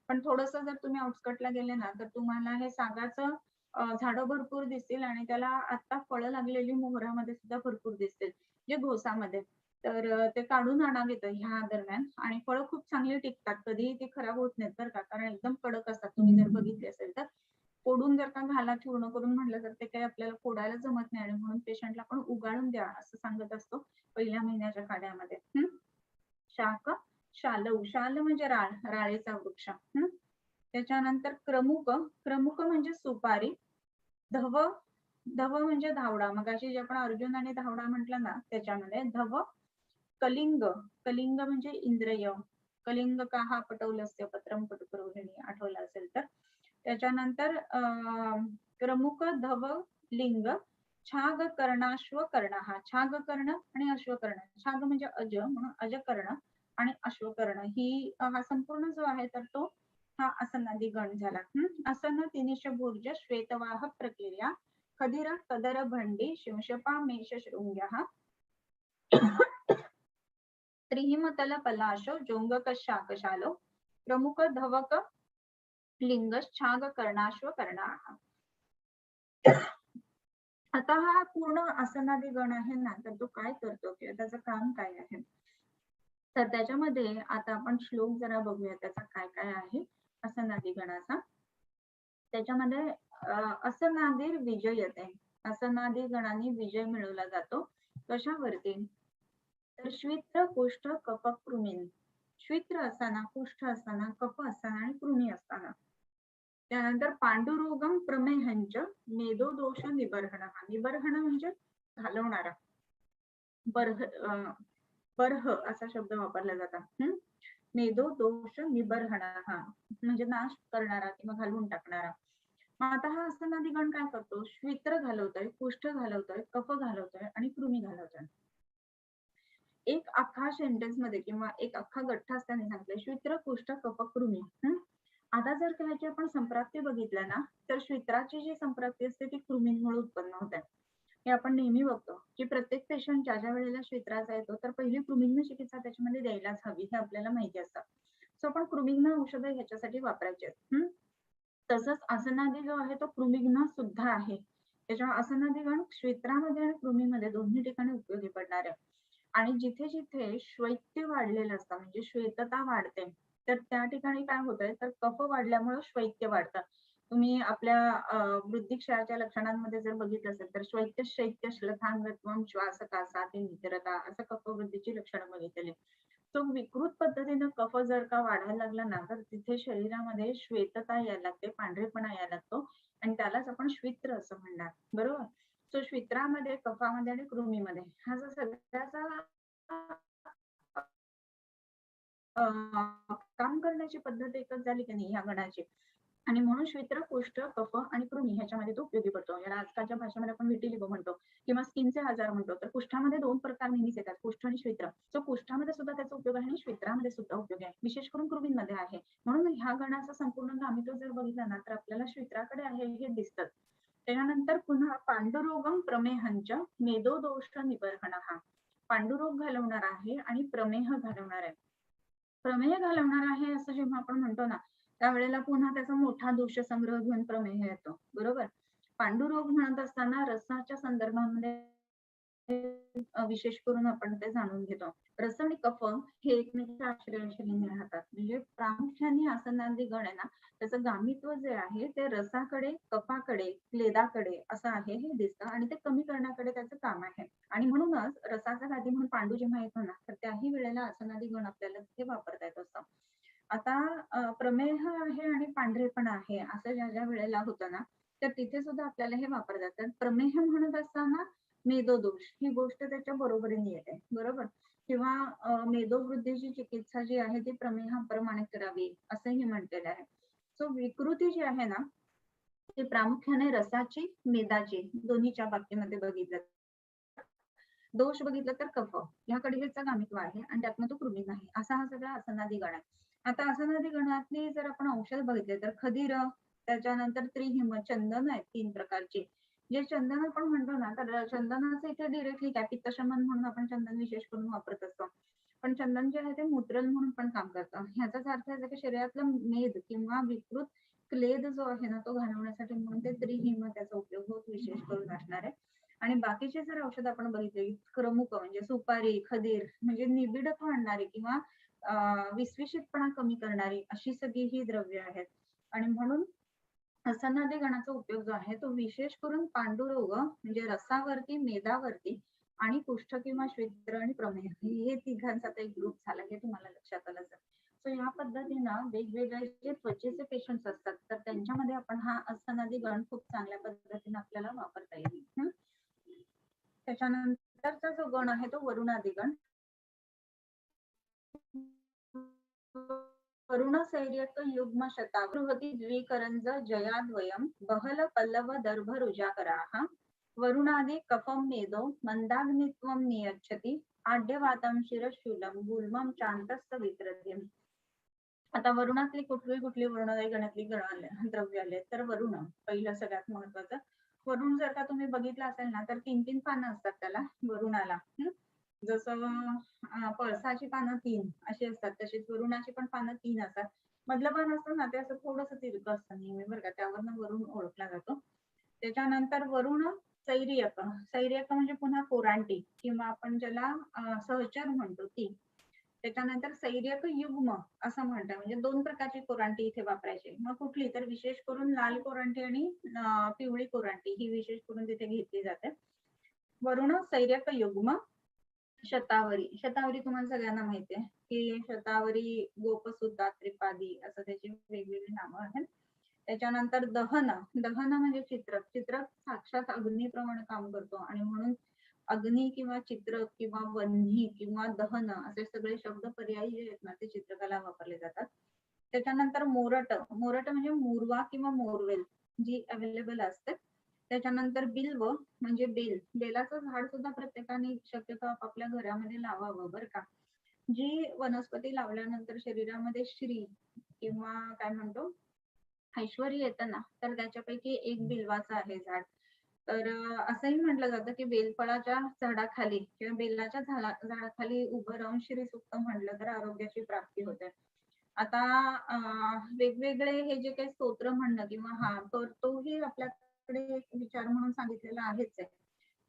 पण थोडस जर तुम्ही आउटस्कटला गेले ना तर तुम्हाला हे सागाचं झाडं भरपूर दिसतील आणि त्याला आता फळं लागलेली मोहरामध्ये सुद्धा भरपूर दिसतील, जे घोसामध्ये. तर ते काढून आणावेत ह्या दरम्यान आणि फळं खूप चांगली टिकतात. कधीही ती खराब होत नाहीत बरं का, कारण एकदम कडक असतात. तुम्ही जर बघितले असेल तर फोडून जर का घाला चूर्ण करून म्हटलं तर ते काही आपल्याला फोडायला जमत नाही आणि म्हणून पेशंटला आपण उगाळून द्या असं सांगत असतो पहिल्या महिन्याच्या काढ्यामध्ये. शाक शालव, शाल म्हणजे राळ, राळेचा वृक्ष. त्याच्यानंतर क्रमुक, क्रमुक म्हणजे सुपारी. धव, धव म्हणजे धावडा. मगाशी जे आपण अर्जुन आणि धावडा म्हटलं ना त्याच्यामध्ये धव. कलिंग, कलिंग म्हणजे इंद्रिय. कलिंग का हा पटौलस्य पत्रम पटुपुरोहिणी आठवलं असेल तर. त्याच्यानंतर क्रमुक, धव, लिंग. छाग कर्णाश्व कर्ण, हा छाग कर्ण आणि अश्वकर्ण. छाग म्हणजे अज म्हणून अजकर्ण आणि अश्वकर्ण ही हा संपूर्ण जो आहे तर तो हा आसनादी गण झाला. आसन तिनिश भुर्ज श्वेतवाह प्रक्रिया खदिर कदर भंडी शिंशपा मेष शृंग्यः त्रिहिमतल पलाशो जोंगक शाकशालो प्रमुख धवक लिंग छाग कर्णाश्व कर्णा. आता हा पूर्ण आसनादी गण आहे ना तर तो काय करतो किंवा त्याचं काम काय आहे, तर त्याच्यामध्ये आता आपण श्लोक जरा बघूया त्याचा काय काय आहे आसनादी गणाचा. त्याच्यामध्ये असनादीर विजयते, असनादी गणाने विजय मिळवला जातो कशावरती, तर श्वित्र कुष्ठ कफ कृमीन. श्वित्र असताना, कुष्ठ असताना, कफ असताना आणि कृमी असताना. त्यानंतर पांडुरोगम प्रमेहंच मेदो दोष निबर्हण. निबर्हण म्हणजे घालवणारा, बर्ह बर्ह असा शब्द वापरला जातो. मेदो दोष निबर्हण हा म्हणजे नाश करणारा किंवा घालवून टाकणारा. मग आता हा असनादी गण काय करतो, श्वित्र घालवतोय, कुष्ठ घालवतोय, कफ घालवतोय आणि कृमी घालवतोय. एक अख्खा सेंटेन्स मध्ये किंवा एक अख्खा गठ्ठा असताना सांगितलं श्वित्र कुष्ठ कफ कृमी. आता जर त्याची आपण संप्राप्ती बघितल्या ना तर श्वित्राची जी संप्राप्ती असते ती कृमींमुळे उत्पन्न होते. हे आपण नेहमी बघतो की प्रत्येक पेशंट ज्या ज्या वेळेला श्वित्राचा येतो तर पहिली कृमींना चिकित्सा त्याच्यामध्ये द्यायलाच हवी हे आपल्याला माहिती असतं. सो आपण कृमींना औषधं ह्याच्यासाठी वापरायचे. तसंच आसनादी जो आहे तो कृमिघ्न सुद्धा आहे. त्याच्यामुळे आसनादी गण श्वित्रामध्ये आणि कृमीमध्ये दोन्ही ठिकाणी उपयोगी पडणार आहे. आणि जिथे जिथे श्वैत्य वाढलेलं असतं म्हणजे श्वेतता वाढते तर त्या ठिकाणी काय होतंय तर कफ वाढल्यामुळे श्वैत्य वाढतं. तुम्ही आपल्या वृद्धिक क्षयाच्या लक्षणांमध्ये जर बघितलं असेल तर श्वैत्य शैत्य श्लथांगत्वम श्वासकासा ते नितरता असं कफवृद्धीची लक्षणं बघितलेली. तो विकृत पद्धतीनं कफ जर का वाढायला लागला ना तर तिथे शरीरामध्ये श्वेतता यायला लागते, पांढरेपणा यायला लागतो आणि त्यालाच आपण श्वित्र असं म्हणणार. बरोबर. सो श्वित्रामध्ये, कफामध्ये आणि कृमीमध्ये हा जो सगळ्याचा काम करण्याची पद्धत एकच झाली की नाही ह्या गणाची. आणि म्हणून श्वित्र, कुष्ठ, कफ आणि कृमी ह्याच्यामध्ये तो उपयोगी पडतो. याला आजकालच्या भाषेमध्ये आपण विटिलिगो म्हणतो किंवा स्किनचे आजार म्हणतो. तर कुष्ठामध्ये दोन प्रकार नेहमीच येतात, कुष्ठ आणि श्वित्र. सो कुष्ठामध्ये सुद्धा त्याचा उपयोग आहे आणि श्वित्रामध्ये सुद्धा उपयोग आहे, विशेष करून कृमींमध्ये आहे. म्हणून ह्या गणाचा संपूर्ण गामित्व जर बघितला ना तर आपल्याला श्वित्राकडे आहे हे दिसतं. त्यानंतर पुन्हा पांडुरोगम प्रमेहंच मेदो दोष निबर्हण. हा पांडुरोग घालवणार आहे आणि प्रमेह घालवणार आहे. प्रमेह घालवणार आहे असं जेव्हा आपण म्हणतो ना त्यावेळेला पुन्हा त्याचा मोठा दोष संग्रह घेऊन प्रमेह येतो. बरोबर. पांडुरोग म्हणत असताना रसाच्या संदर्भामध्ये विशेष करून आपण ते जाणून घेतो. रस आणि कफ हे एकमेकांच्या आश्रयाने राहतात. म्हणजे प्रामुख्याने आसनादी गण आहे ना त्याचं गामित्व जे आहे ते रसाकडे, कफाकडे, क्लेदाकडे असं आहे हे दिसतं आणि ते कमी करण्याकडे त्याचं काम आहे. आणि म्हणूनच रसाचा गादी म्हणून पांडू जेव्हा येतो ना तर त्याही वेळेला आसनादी गण आपल्याला तिथे वापरता येत असतं. आता प्रमेह आहे आणि पांढरेपणा आहे असं ज्या ज्या वेळेला होतं ना तर तिथे सुद्धा आपल्याला हे वापरतात. तर प्रमेह म्हणत असताना मेदोदोष ही गोष्ट त्याच्या बरोबरीने येते. बरोबर. किंवा मेदोवृद्धीची चिकित्सा जी आहे ती प्रमेहाप्रमाणे करावी असंही म्हटलेलं आहे. सो विकृती जी आहे ना ती प्रामुख्याने रसाची, मेदाची दोन्हीच्या बाबतीमध्ये बघितलं. दोष बघितलं तर कफ ह्याकडे ह्याचा गामित्व आहे आणि त्यातनं तो कृमी नाही. असा हा सगळा आसनादी गण आहे. आता आसनादी गणातली जर आपण औषध बघितले तर खदीर, त्याच्यानंतर त्रिहिम, चंदन आहेत 3 प्रकारचे. जे चंदन आपण म्हणतो ना तर चंदनाचं इथे डिरेक्टली काय पित्तशमन म्हणून आपण चंदन विशेष करून वापरत असतो. पण चंदन जे आहे ते मूत्रल म्हणून पण काम करतं. ह्याचाच अर्थ असा की शरीरातला मेद किंवा विकृत क्लेद जो आहे ना तो घालवण्यासाठी म्हणून ते त्रिहिम त्याचा उपयोग होत विशेष करून असणार आहे. आणि बाकीचे जर औषध आपण बघितले क्रमुक म्हणजे सुपारी, खदीर म्हणजे निबिडत्व आणणारी किंवा विसविशीतपणा कमी करणारी अशी सगळी ही द्रव्य आहेत. आणि म्हणून असनादी गणाचा उपयोग जो आहे तो विशेष करून पांडुरोग म्हणजे रसावरती, मेदावरती आणि कुष्ठ किंवा श्वेत्र आणि प्रमेह हे तिघांचा एक ग्रुप झाला हे तुम्हाला लक्षात आलं असेल. सो या पद्धतीनं वेगवेगळे जे त्वचेचे पेशंट्स असतात तर त्यांच्यामध्ये आपण हा असनादी गण खूप चांगल्या पद्धतीने आपल्याला वापरता येईल. त्याच्यानंतरचा जो गण आहे तो वरुणादी गण. वरुण सैर्यक युग्म शतावृहती द्विकरंज जयाद्वयम बहल पल्लव दर्भ रुजाकराः वरुणादि कफम मेदो मंदाग्नित्वम नियच्छति आड्यवातम शिरशूलम गुल्मम चांतस्थ वित्रद्यम. आता वरुणातली कुठली वरुणादी गणातली द्रव्य आले तर वरुण पहिलं सगळ्यात महत्वाचं. वरुण जर का तुम्ही बघितलं असेल ना तर 3 पानं असतात त्याला वरुणाला. जसं पळसाची पानं 3 अशी असतात तशीच वरुणाची पण पानं 3 असतात. मधलं पान असतं ना ते असं थोडंसं तिरकं असतं नेहमी बरं का, त्यावरनं वरुण ओळखला जातो. त्याच्यानंतर वरुण सैर्यक. सैर्यक म्हणजे पुन्हा कोरांटी किंवा आपण ज्याला सहचर म्हणतो ती. त्याच्यानंतर सैर्यक युग्म असं म्हणतात म्हणजे 2 प्रकारची कोरांटी इथे वापरायची. मग कुठली तर विशेष करून लाल कोरांटी आणि पिवळी कोरांटी ही विशेष करून तिथे घेतली जाते. वरुण सैर्यक युग्म शतावरी. शतावरी तुम्हाला सगळ्यांना माहिती आहे की शतावरी, गोपसुद्धा, त्रिपादी असं त्याची वेगवेगळी नावं आहेत. त्याच्यानंतर दहन. दहन म्हणजे चित्रक. चित्रक साक्षात अग्नीप्रमाणे काम करतो आणि म्हणून अग्नी किंवा चित्रक किंवा वन्ही किंवा दहन असे सगळे शब्द पर्यायी जे आहेत ना ते चित्रकला वापरले जातात. त्याच्यानंतर मोरट. मोरट म्हणजे मोरवा किंवा मोरवेल जी अवेलेबल असते. त्याच्यानंतर बिल्व म्हणजे बेल. बेलाचं झाड सुद्धा प्रत्येकाने शक्यतो आपापल्या घरामध्ये लावावं बरं का. जी वनस्पती लावल्यानंतर शरीरामध्ये श्री किंवा काय म्हणतो ऐश्वर येतं ना तर त्याच्यापैकी एक बिल्वाचं आहे झाड. तर असंही म्हटलं जातं की बेलफळाच्या झाडाखाली किंवा बेलाच्या झाडाखाली उभं राहून श्री सुक्त म्हटलं तर आरोग्याची प्राप्ती होते. आता वेगवेगळे हे जे काही स्तोत्र म्हणणं किंवा हा तर तोही आपल्याकडे विचार म्हणून सांगितलेला आहेच आहे.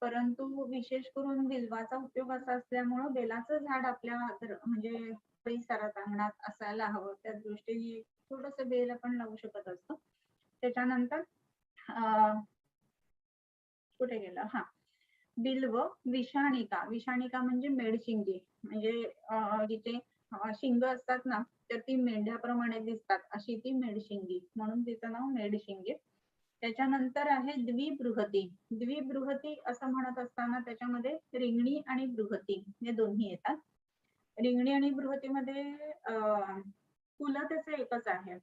परंतु विशेष करून बिल्वाचा उपयोग असा असल्यामुळं बेलाचं झाड आपल्या म्हणजे परिसरात अंगणात असायला हवं त्या दृष्टीने थोडस बेल आपण लावू शकत असतो. त्याच्यानंतर कुठे गेलं हा बिल्व विषाणिका. विषाणिका म्हणजे मेडशिंगी म्हणजे जिथे शिंग असतात ना तर ती मेंढ्याप्रमाणे दिसतात अशी ती मेडशिंगी म्हणून तिचं नाव मेडशिंगी. त्याच्यानंतर आहे द्विबृहती. द्विबृहती असं म्हणत असताना त्याच्यामध्ये रिंगणी आणि बृहती हे दोन्ही येतात. रिंगणी आणि बृहतीमध्ये फुलं त्याचं एकच आहे.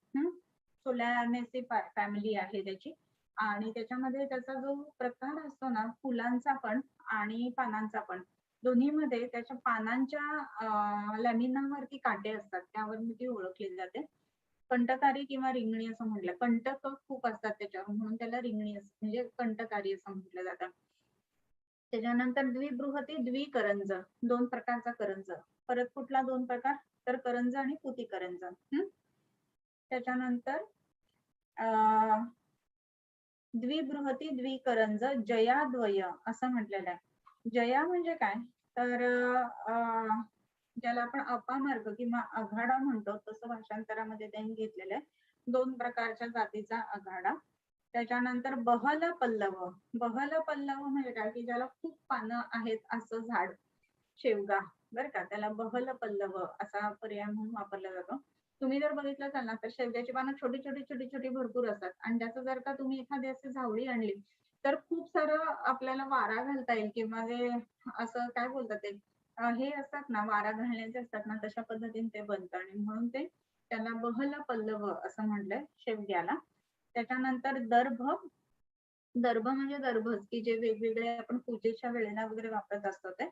सोलॅनेसी फॅमिली आहे त्याची आणि त्याच्यामध्ये त्याचा जो प्रकार असतो ना फुलांचा पण आणि पानांचा पण दोन्हीमध्ये त्याच्या पानांच्या लॅमिनावरती काटे असतात त्यावर ती ओळखली जाते. कंटकारी किंवा रिंगणी असं म्हटलं. कंटक खूप असतात त्याच्यावर म्हणून त्याला रिंगणी म्हणजे कंटकारी असं म्हटलं जातं. त्याच्यानंतर द्विबृहती द्विकरंज. 2 प्रकारचा करंज. परत कुठला 2 प्रकार तर करंज आणि पुतिकरंज. त्याच्यानंतर द्विबृहती द्विकरंज जयाद्वय असं म्हटलेलं आहे. जया म्हणजे काय तर ज्याला आपण अपामार्ग किंवा आघाडा म्हणतो तसं भाषांतरामध्ये त्यांनी घेतलेलं आहे. 2 प्रकारच्या जातीचा आघाडा. त्याच्यानंतर बहल पल्लव. बहल पल्लव म्हणजे काय की ज्याला खूप पानं आहेत असं झाड शेवगा बरं का त्याला बहल पल्लव असा पर्याय म्हणून वापरला जातो. तुम्ही जर बघितलं असाल ना तर शेवग्याची पानं छोटी छोटी छोटी छोटी भरपूर असतात आणि त्याचं जर का तुम्ही एखादी अशी झावळी आणली तर खूप सारं आपल्याला वारा घालता येईल किंवा जे असं काय बोलतात ते हे असतात ना वारा घालण्याचे असतात ना तशा पद्धतीने ते बनतं आणि म्हणून ते त्याला बहल पल्लव असं म्हटलंय शेवग्याला. त्याच्यानंतर दर्भ. दर्भ म्हणजे दर्भच की जे वेगवेगळे आपण पूजेच्या वेळेला वगैरे वापरत असतो ते.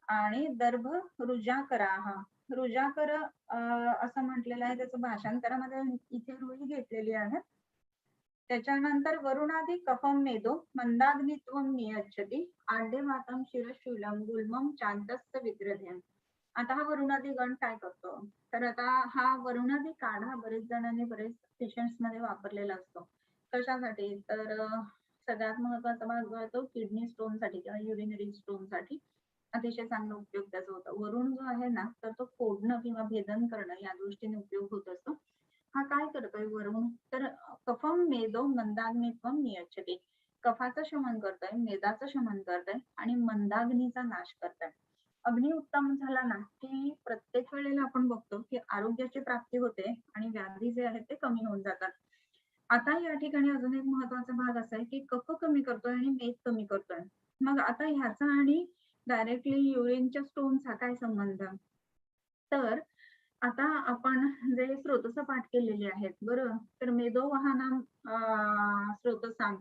आणि दर्भ रुजाकरा. हा रुजाकर असं म्हटलेलं आहे त्याचं भाषांतरामध्ये इथे रुई घेतलेली आहे. त्याच्यानंतर वरुणादी कफम मेदो मंदाग्नित्वम नियच्छति आड्यमातम शिरशूलम गुल्मम चांतस्थ विग्रध्यम. आता हा वरुणादी गण काय करतो, तर आता हा वरुणादी काढा बरेच जणांनी बरेच पेशंट्स मध्ये वापरलेला असतो. कशासाठी, तर सगळ्यात महत्वाचा भाग जो आहे तो किडनी स्टोन साठी किंवा युरिनरी स्टोन साठी अतिशय चांगला उपयोग त्याचा होतो. वरुण जो आहे ना, तर तो फोडणं किंवा भेदन करणं या दृष्टीने उपयोग होत असतो. हा काय करतोय वरुण, तर कफम मेदो मंदाग्नित्वम नियच्छति, कफाचं शमन करतोय, मेदाचं शमन करतोय आणि मंदाग्नीचा नाश करतोय. अग्नी उत्तम झाला ना की प्रत्येक वेळेला आपण बघतो की आरोग्याची प्राप्ती होते आणि व्याधी जे आहेत ते कमी होऊन जातात. आता या ठिकाणी अजून एक महत्वाचा भाग असा आहे की कफ कमी करतोय आणि मेद कमी करतोय. मग आता ह्याचा आणि डायरेक्टली युरिनच्या स्टोनचा काय संबंध, तर आता आपण जे स्रोतस पाठ केलेले आहेत बरोबर, तर मेदो वाहनम स्रोतसाम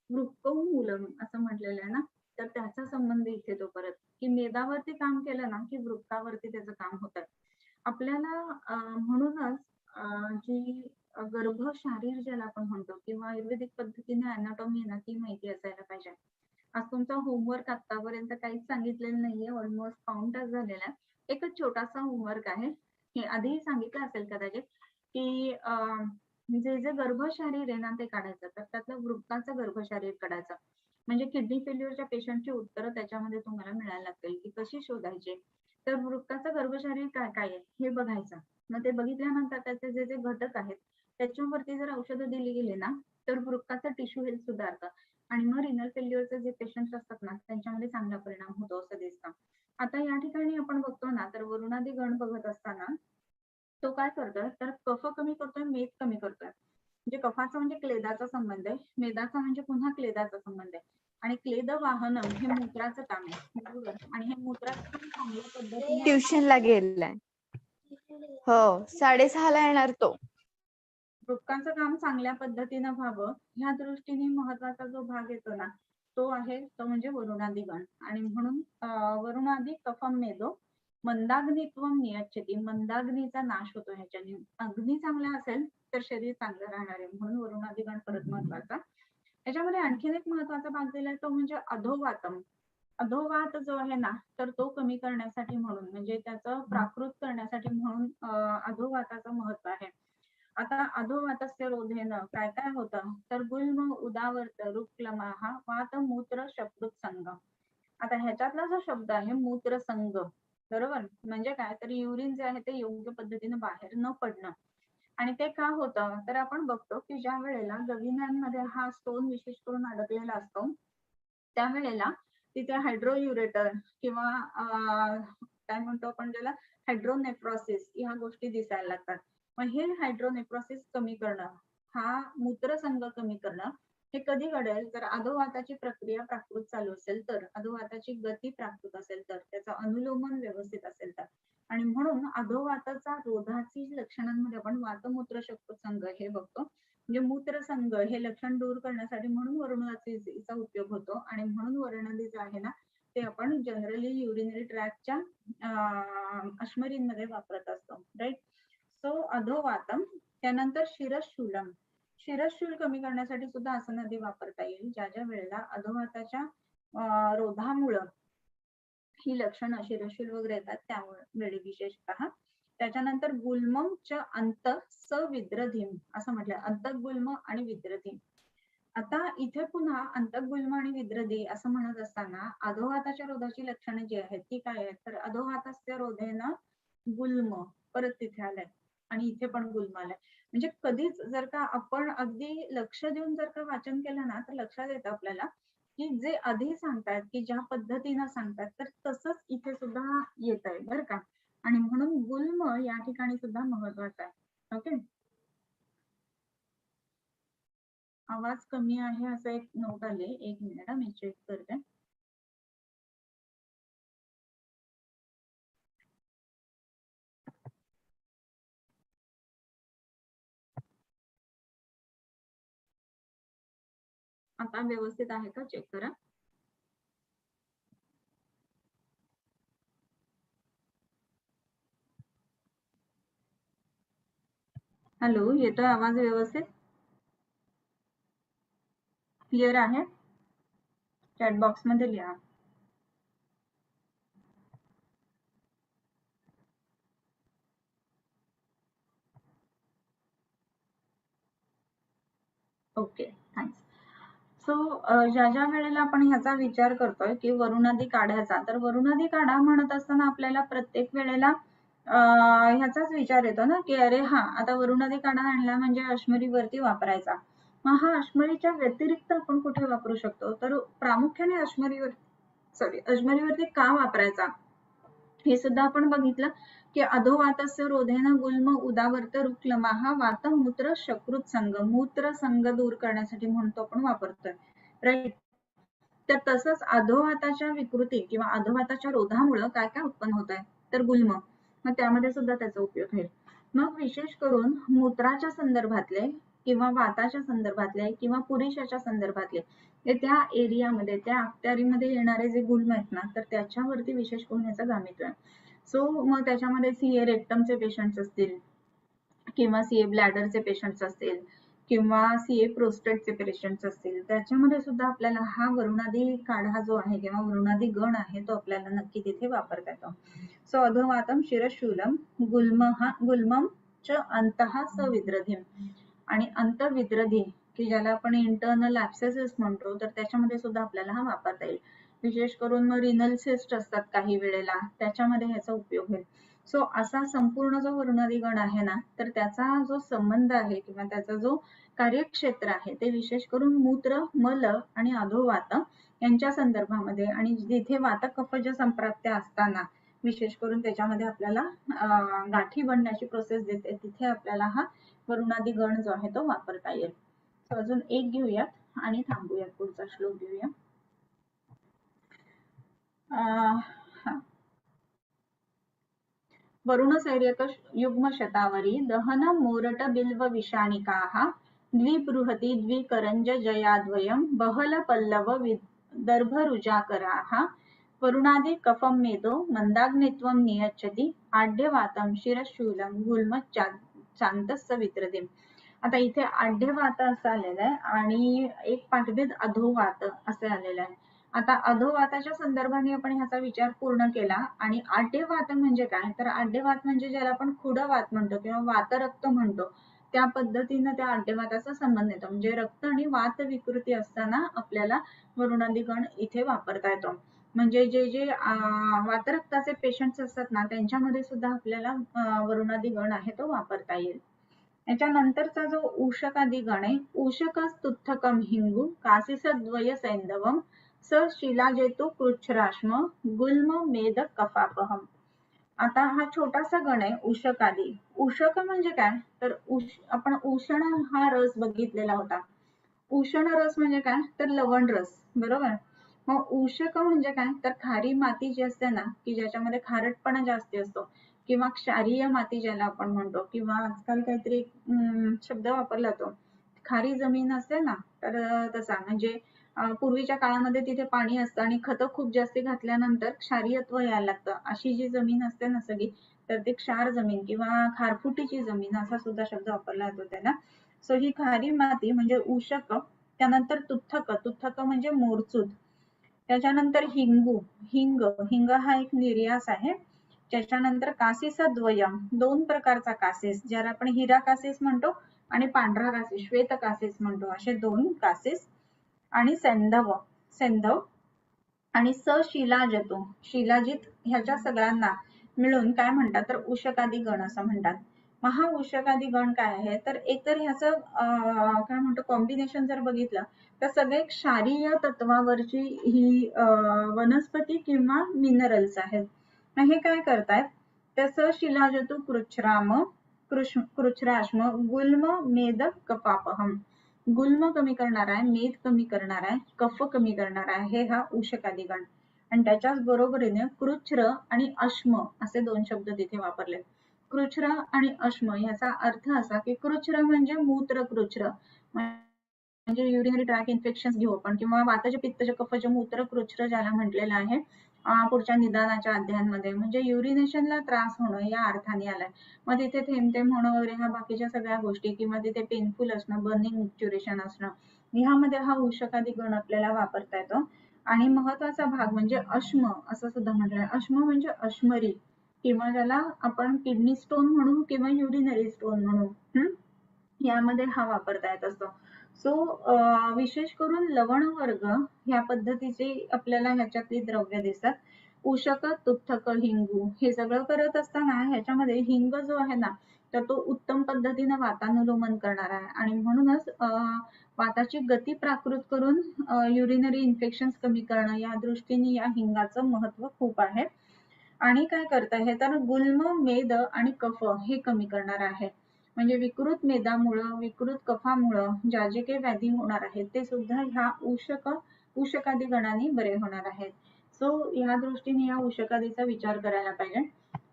वृक्कमूलम असं म्हटलेलं आहे ना, तर त्याचा संबंध इथे तो परत की मेदावरती काम केलं ना की वृक्कावरती त्याचं काम होतं. आपल्याला म्हणूनच जी गर्भ शारीर ज्याला आपण म्हणतो किंवा आयुर्वेदिक पद्धतीने अनाटॉमी ना ती माहिती असायला पाहिजे. आज तुमचा होमवर्क आतापर्यंत काहीच सांगितलेलं नाहीये, ऑलमोस्ट पाऊण तास झालेला आहे. एकच छोटासा होमवर्क आहे, हे आधीही सांगितलं असेल कदाचित की जे जे गर्भशारीर आहे ना ते काढायचं, तर त्यातलं वृक्काचं गर्भशारीर काढायचं. म्हणजे किडनी फेल्युअरच्या पेशंटची उत्तरं त्याच्यामध्ये तुम्हाला मिळायला लागतील की कशी शोधायची. तर वृक्काचं गर्भशारीर काय काय आहे हे बघायचं. मग ते बघितल्यानंतर त्याचे जे जे घटक आहेत त्याच्यावरती जर औषधं दिली गेली ना तर वृक्काचं टिश्यू हेल्थ सुधारतं आणि मग रिनल फेल्युअरचे जे पेशंट्स असतात ना त्यांच्यामध्ये चांगला परिणाम होतो असं दिसतं. आता या ठिकाणी आपण बघतो ना तर वरुणादी गण बघत असताना तो काय करतोय, तर कफ कमी करतोय, मेद कमी करतोय. म्हणजे कफाचा म्हणजे क्लेदाचा संबंध आहे, मेदाचा म्हणजे पुन्हा क्लेदाचा संबंध आहे आणि क्लेद वाहनम हे मूत्राचं काम आहे बरोबर, आणि हे मूत्राचं काम चांगल्या पद्धतीने ट्युशनला गेलाय. हो 6:30 येणार तो. वृक्काचं काम चांगल्या पद्धतीनं व्हावं ह्या दृष्टीने महत्वाचा जो भाग येतो ना तो आहे तो म्हणजे वरुणादी गण. आणि म्हणून वरुणादी कफम मेदो मंदाग्नित्वम नियच्छति, मंदाग्नीचा नाश होतो ह्याच्याने. अग्नी चांगला असेल तर शरीर चांगलं राहणार आहे, म्हणून वरुणादी गण परत महत्वाचा. याच्यामध्ये आणखीन एक महत्वाचा भाग दिलाय तो म्हणजे अधोवातम. अधोवात जो आहे ना तर तो कमी करण्यासाठी म्हणून म्हणजे त्याचं प्राकृत करण्यासाठी म्हणून अधोवाताचं महत्व आहे. आता अधोवातस्य रोधेनं काय काय होतं, तर गुल्म उदावर्त रुक्लमाहा वात मूत्र शब्द संघ. आता ह्याच्यातला जो शब्द आहे मूत्र संघ बरोबर, म्हणजे काय, तर युरिन जे आहे ते योग्य पद्धतीने बाहेर न पडणं. आणि ते का होतं, तर आपण बघतो की ज्या वेळेला गविनांमध्ये हा स्टोन विशेष करून अडकलेला असतो त्यावेळेला तिथे हायड्रोयुरेटर किंवा काय म्हणतो आपण त्याला हायड्रोनेफ्रॉसिस ह्या गोष्टी दिसायला लागतात. मग हे हायड्रोनेफ्रॉसिस कमी करणं, हा मूत्रसंघ कमी करणं हे कधी घडेल, तर अधोवाताची प्रक्रिया प्राकृत चालू असेल तर, अधोवाताची गती प्राकृत असेल तर, त्याचं अनुलोमन व्यवस्थित असेल तर. आणि म्हणून अधोवाताचा रोधाची लक्षणांमध्ये आपण वातमूत्र संघ हे बघतो. म्हणजे मूत्रसंघ हे लक्षण दूर करण्यासाठी म्हणून वरुणादीचा उपयोग होतो आणि म्हणून वरुणादी जे आहे ना ते आपण जनरली युरिनरी ट्रॅकच्या अश्मरींमध्ये वापरत असतो, राईट. सो अधोवातम. त्यानंतर शिरशूलम. शिरशूल कमी करण्यासाठी सुद्धा आसनदी वापरता येईल ज्या ज्या वेळेला अधोवाताच्या रोधामुळं ही लक्षणं शिरशूल वगैरे येतात त्यावेळी विशेषतः. त्याच्यानंतर गुल्मम च अंत सविद्रधिम असं म्हटलं, अंतगुल्म आणि विद्रधिम. आता इथे पुन्हा अंतगुल्म आणि विद्रधी असं म्हणत असताना अधोवाताच्या रोधाची लक्षणं जी आहेत ती काय आहेत, तर अधोवाताच्या रोधेनं गुल्म परत तिथे आलाय आणि इथे पण गुल्म आलाय. म्हणजे कधीच जर का आपण अगदी लक्ष देऊन जर का वाचन केलं ना तर लक्षात येतं आपल्याला की जे आधी सांगतात की ज्या पद्धतीनं सांगतात तर तसंच इथे सुद्धा येत आहे बरं का. आणि म्हणून गुल्म या ठिकाणी सुद्धा महत्वाचा आहे. ओके, आवाज कमी आहे असं एक नोट आले, एक मिनिट मी चेक करते. आता व्यवस्थित आहे का चेक करा. हॅलो, येतोय आवाज व्यवस्थित, क्लिअर आहे? चॅट बॉक्स मध्ये लिहा. Okay, thanks. सो ज्या ज्या वेळेला आपण ह्याचा विचार करतोय की वरुणादी काढायचा, तर वरुणादी काढा म्हणत असताना आपल्याला प्रत्येक वेळेला ह्याचाच विचार येतो ना की अरे हा, आता वरुणादी काढा आणला म्हणजे अश्मरीवरती वापरायचा. मग हा अश्मरीच्या व्यतिरिक्त आपण कुठे वापरू शकतो, तर प्रामुख्याने अश्मरीवरती का वापरायचा हे सुद्धा आपण बघितलं की अधोवातस्य रोधेन गुल्म उदावर्त रुक्लमाहा वात मूत्र शकृत संघ, मूत्र संघ दूर करण्यासाठी म्हणतो आपण वापरतोय, राईट. तर तसंच अधोवाताच्या विकृती किंवा अधोवाताच्या रोधामुळे काय काय उत्पन्न होत आहे, तर गुल्म, मग त्यामध्ये सुद्धा त्याचा उपयोग होईल. मग विशेष करून मूत्राच्या संदर्भातले किंवा वाताच्या संदर्भातले किंवा पुरुषाच्या संदर्भातले त्या एरियामध्ये, त्या अखत्यारीमध्ये येणारे जे गुल्म आहेत ना, तर त्याच्यावरती विशेष करून याचा गामित्व आहे. सो मग त्याच्यामध्ये सीए रेक्टमचे पेशंट्स असतील किंवा सीए ब्लॅडरचे पेशंट्स असतील किंवा सीए प्रोस्टेटचे पेशंट्स असतील, त्याच्यामध्ये सुद्धा आपल्याला हा वरुणादी काढा जो आहे किंवा वरुणादी गण आहे तो आपल्याला नक्की तिथे वापरता येतो. सो अधोवातम शिरशूलम गुल्मम च अंतः सविद्रधिम, आणि अंतविद्रधी की ज्याला आपण इंटरनल ऍब्सेसेस म्हणतो, तर त्याच्यामध्ये सुद्धा आपल्याला हा वापरता येईल. विशेष करून मग रिनल सिस्ट असतात काही वेळेला, त्याच्यामध्ये ह्याचा उपयोग होईल. सो असा संपूर्ण जो वरुणादी गण आहे ना, तर त्याचा जो संबंध आहे किंवा त्याचा जो कार्यक्षेत्र आहे ते विशेष करून मूत्र, मल आणि अधोवात यांच्या संदर्भामध्ये, आणि जिथे वात कफज संप्राप्त्या असताना विशेष करून त्याच्यामध्ये आपल्याला गाठी बनण्याची प्रोसेस देते, तिथे आपल्याला हा वरुणादी गण जो आहे तो वापरता येईल. So, अजून एक घेऊयात आणि थांबूयात, पुढचा श्लोक घेऊया. वरुण सैर्यक युग्म शतावरी दहन मोरट बिल्व विषाणिकाः द्विबृहति द्विकरंज जयाद्वयं बहल पल्लव दर्भरुजाकराः वरुणादि कफं मेदो मंदाग्नित्वं नियच्छति आढ्यवातं शिरशूलं गुल्म चान्तस्य वित्रतिम्. आता इथे आढ्यवात असं आलेलं आहे आणि एक पाठभेद अधोवात असे आलेलं आहे. आता अधोवाताच्या संदर्भाने आपण ह्याचा विचार पूर्ण केला, आणि आढ्यवात म्हणजे काय, तर आढ्यवात म्हणजे ज्याला आपण खुडवात म्हणतो किंवा वातरक्त म्हणतो, त्या पद्धतीनं त्या आढ्यवाताचा संबंध येतो. म्हणजे रक्त आणि वात विकृती असताना आपल्याला वरुणादी गण इथे वापरता येतो. म्हणजे जे जे वातरक्ताचे पेशंट्स असतात ना, त्यांच्यामध्ये सुद्धा आपल्याला वरुणादी गण आहे तो वापरता येईल. याच्यानंतरचा जो उषकादी गण आहे, उषकस्तुत्थकम हिंगू कासिसद्वय सैंधवम स शिलाजेतु कृच्छ्राश्म गुल्म मेद कफापहम. आता हा छोटासा गण आहे उषकादी. उषक म्हणजे काय, तर आपण उष्ण हा रस बघितलेला होता. उष्ण रस म्हणजे काय, तर लवण रस, बरोबर. मग उषक म्हणजे काय, तर खारी माती जी असते ना, की ज्याच्यामध्ये खारटपणा जास्ती असतो, किंवा क्षारीय माती ज्याला आपण म्हणतो, किंवा आजकाल काहीतरी शब्द वापरला जातो, खारी जमीन असते ना, तर तसा म्हणजे पूर्वीच्या काळामध्ये तिथे पाणी असतं आणि खतं खूप जास्ती घातल्यानंतर क्षारीयत्व यायला लागतं, अशी जी जमीन असते ना सगळी, तर ती क्षार जमीन किंवा खारफुटीची जमीन असा सुद्धा शब्द वापरला जातो त्याला. सो ही खारी माती म्हणजे उषक. त्यानंतर तुथ्थक म्हणजे मोरचूद. त्याच्यानंतर हिंग हा एक निर्यास आहे. त्याच्यानंतर कासिस द्वयम, दोन प्रकारचा कासिस, ज्याला आपण हिरा कासिस म्हणतो आणि पांढरा कासिस, श्वेत कासिस म्हणतो, असे दोन कासिस. आणि सेंधव आणि शिलाजतो, शिलाजित, ह्याच्या सगळ्यांना मिळून काय म्हणतात, तर उषकादी गण असं म्हणतात. मग हा उषकादी गण काय आहे, तर एकतर ह्याचं काय म्हणतो कॉम्बिनेशन जर बघितलं तर सगळे क्षारीय तत्वावरची ही वनस्पती किंवा मिनरल्स आहेत. हे काय करतायत, तर शिलाजतु कृच्छ्राश्म गुल्म मेद कफापहम. गुल्म कमी करणार आहे, मेद कमी करणार आहे, कफ कमी करणार आहे, हे हा उषकादी गण. आणि त्याच्याच बरोबरीने कृच्छ्र आणि अश्म असे दोन शब्द तिथे वापरले. कृच्छ्र आणि अश्म याचा अर्थ असा की कृच्छ्र म्हणजे मूत्र कृच्छ्र, म्हणजे युरिनरी ट्रॅक इन्फेक्शन घेऊ आपण, किंवा वातज पित्तज कफज मूत्र कृच्छ्र ज्याला म्हटलेलं आहे पुढच्या निदानाच्या अध्यायांमध्ये, म्हणजे युरिनेशनला त्रास होणं या अर्थाने आलाय. मग तिथे थेंब थेंब होणं वगैरे ह्या बाकीच्या सगळ्या गोष्टी, किंवा तिथे पेनफुल असणं, बर्निंग इन्च्युरेशन असणं, ह्यामध्ये हा उषकादी गण आपल्याला वापरता येतो. आणि महत्वाचा भाग म्हणजे अश्म असं सुद्धा म्हटलंय. अश्म म्हणजे अश्मरी, किंवा ज्याला आपण किडनी स्टोन म्हणू किंवा युरिनरी स्टोन म्हणू, यामध्ये हा वापरता येत असतो. सो विशेष करून लवण वर्ग ह्या पद्धतीचे आपल्याला ह्याच्यातली द्रव्य दिसतात. उशक, तुथ्थक, हिंगू हे सगळं करत असताना ह्याच्यामध्ये हिंग जो आहे ना, तर तो उत्तम पद्धतीने वातानुलोमन करणार आहे आणि म्हणूनच वाताची गती प्राकृत करून युरिनरी इन्फेक्शन्स कमी करणं या दृष्टीने या हिंगाचं महत्व खूप आहे. आणि काय करतं हे तर गुल्म, मेद आणि कफ हे कमी करणार आहे. म्हणजे विकृत मेदामुळं, विकृत कफामुळं ज्या जे काही व्याधी होणार आहेत ते सुद्धा ह्या उषकादी गणाने बरे होणार आहेत. सो ह्या दृष्टीने या उषकादीचा विचार करायला पाहिजे.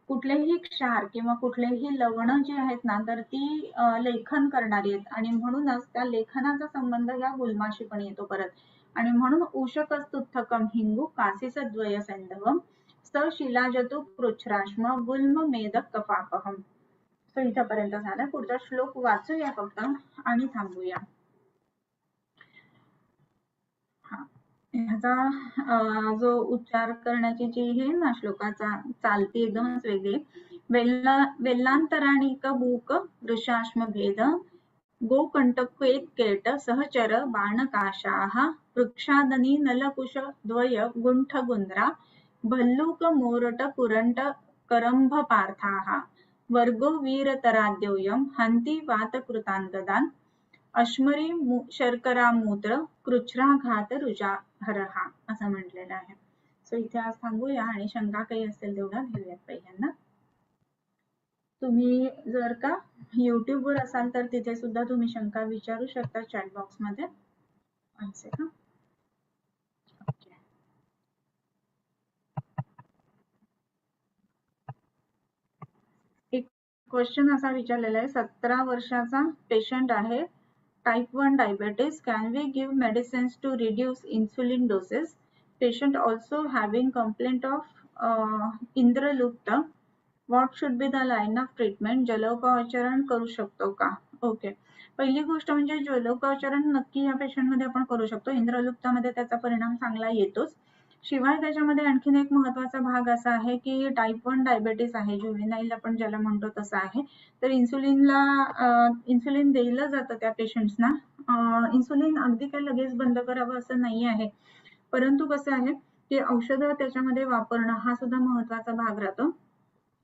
कुठलेही क्षार किंवा कुठलेही लवणं जी आहेत ना तर ती लेखन करणारी आहेत आणि म्हणूनच त्या लेखनाचा संबंध या गुल्माशी पण येतो परत. आणि म्हणून उशकस्तुत्थकम हिंगू कासिसद्वय सैंधवम शिलाजतु पृच्छ्राश्म गुल्म मेदक कफापहम. तो इथपर्यंत झाला. पुढचा श्लोक वाचूया फक्त आणि थांबूया. ह्याचा जो उच्चार करण्याची जी हे ना श्लोकाचा चालती एकदमच वेगळी. वेल्लांतराणिक बूक वृषाश्म भेद गोकंटकेत केट सहचर बाणकाशाः वृक्षादनी नलकुश द्वय गुंठ गुंद्रा भल्लूक मोरट कुरंट करंभ पार्थाः वर्गो वीरतराद्योयम हंती वातकृतान् गदान् अश्मरी शर्करा मूत्र कृच्छ्राघात रुजाहरहा असं म्हटलेलं आहे. सो इथे आज थांबूया आणि शंका काही असेल तेवढा घेऊयात पहिल्यांदा. तुम्ही जर का YouTube वर असाल तर तिथे सुद्धा तुम्ही शंका विचारू शकता चॅट बॉक्स मध्ये. एक क्वेश्चन असा विचारलेला आहे. 17 वर्षाचा पेशंट आहे, type 1 diabetes. Can we give medicines to reduce insulin doses? Patient also having complaint of इंद्रलुप्त. What should be the line of treatment? जलोपचारण करू शकतो का? ओके, पहिली गोष्ट म्हणजे जलोपचारण नक्की या पेशंटमध्ये आपण करू शकतो. इंद्रलुप्तामध्ये त्याचा परिणाम चांगला येतोच. शिवाय त्याच्यामध्ये आणखीन एक महत्वाचा भाग असा आहे की टाइप 1 डायबिटीस आहे, ज्युव्हेनाइल आपण ज्याला म्हणतो तसं आहे. तर इन्सुलिन दिलं जातं त्या पेशंट्सना. इन्सुलिन अगदी काही लगेच बंद करावं असं नाही आहे, परंतु कसं आहे की औषधं त्याच्यामध्ये वापरणं हा सुद्धा महत्वाचा भाग राहतो.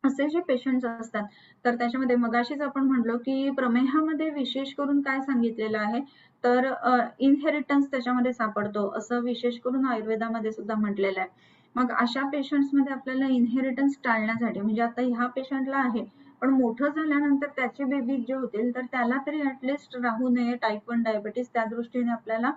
असे जे पेशंट्स असतात तर त्याच्यामध्ये मगाशीच आपण म्हणलो की प्रमेहामध्ये विशेष करून काय सांगितलेलं आहे तर इनहेरिटन्स त्याच्यामध्ये सापडतो असं विशेष करून आयुर्वेदामध्ये सुद्धा म्हटलेलं आहे. मग अशा पेशंट्स मध्ये आपल्याला इनहेरिटन्स टाळण्यासाठी म्हणजे आता ह्या पेशंटला आहे पण मोठं झाल्यानंतर त्याचे बेबी जे होतील तर त्याला तरी ऍटलिस्ट राहू नये टाइप 1 डायबिटीस, त्या दृष्टीने आपल्याला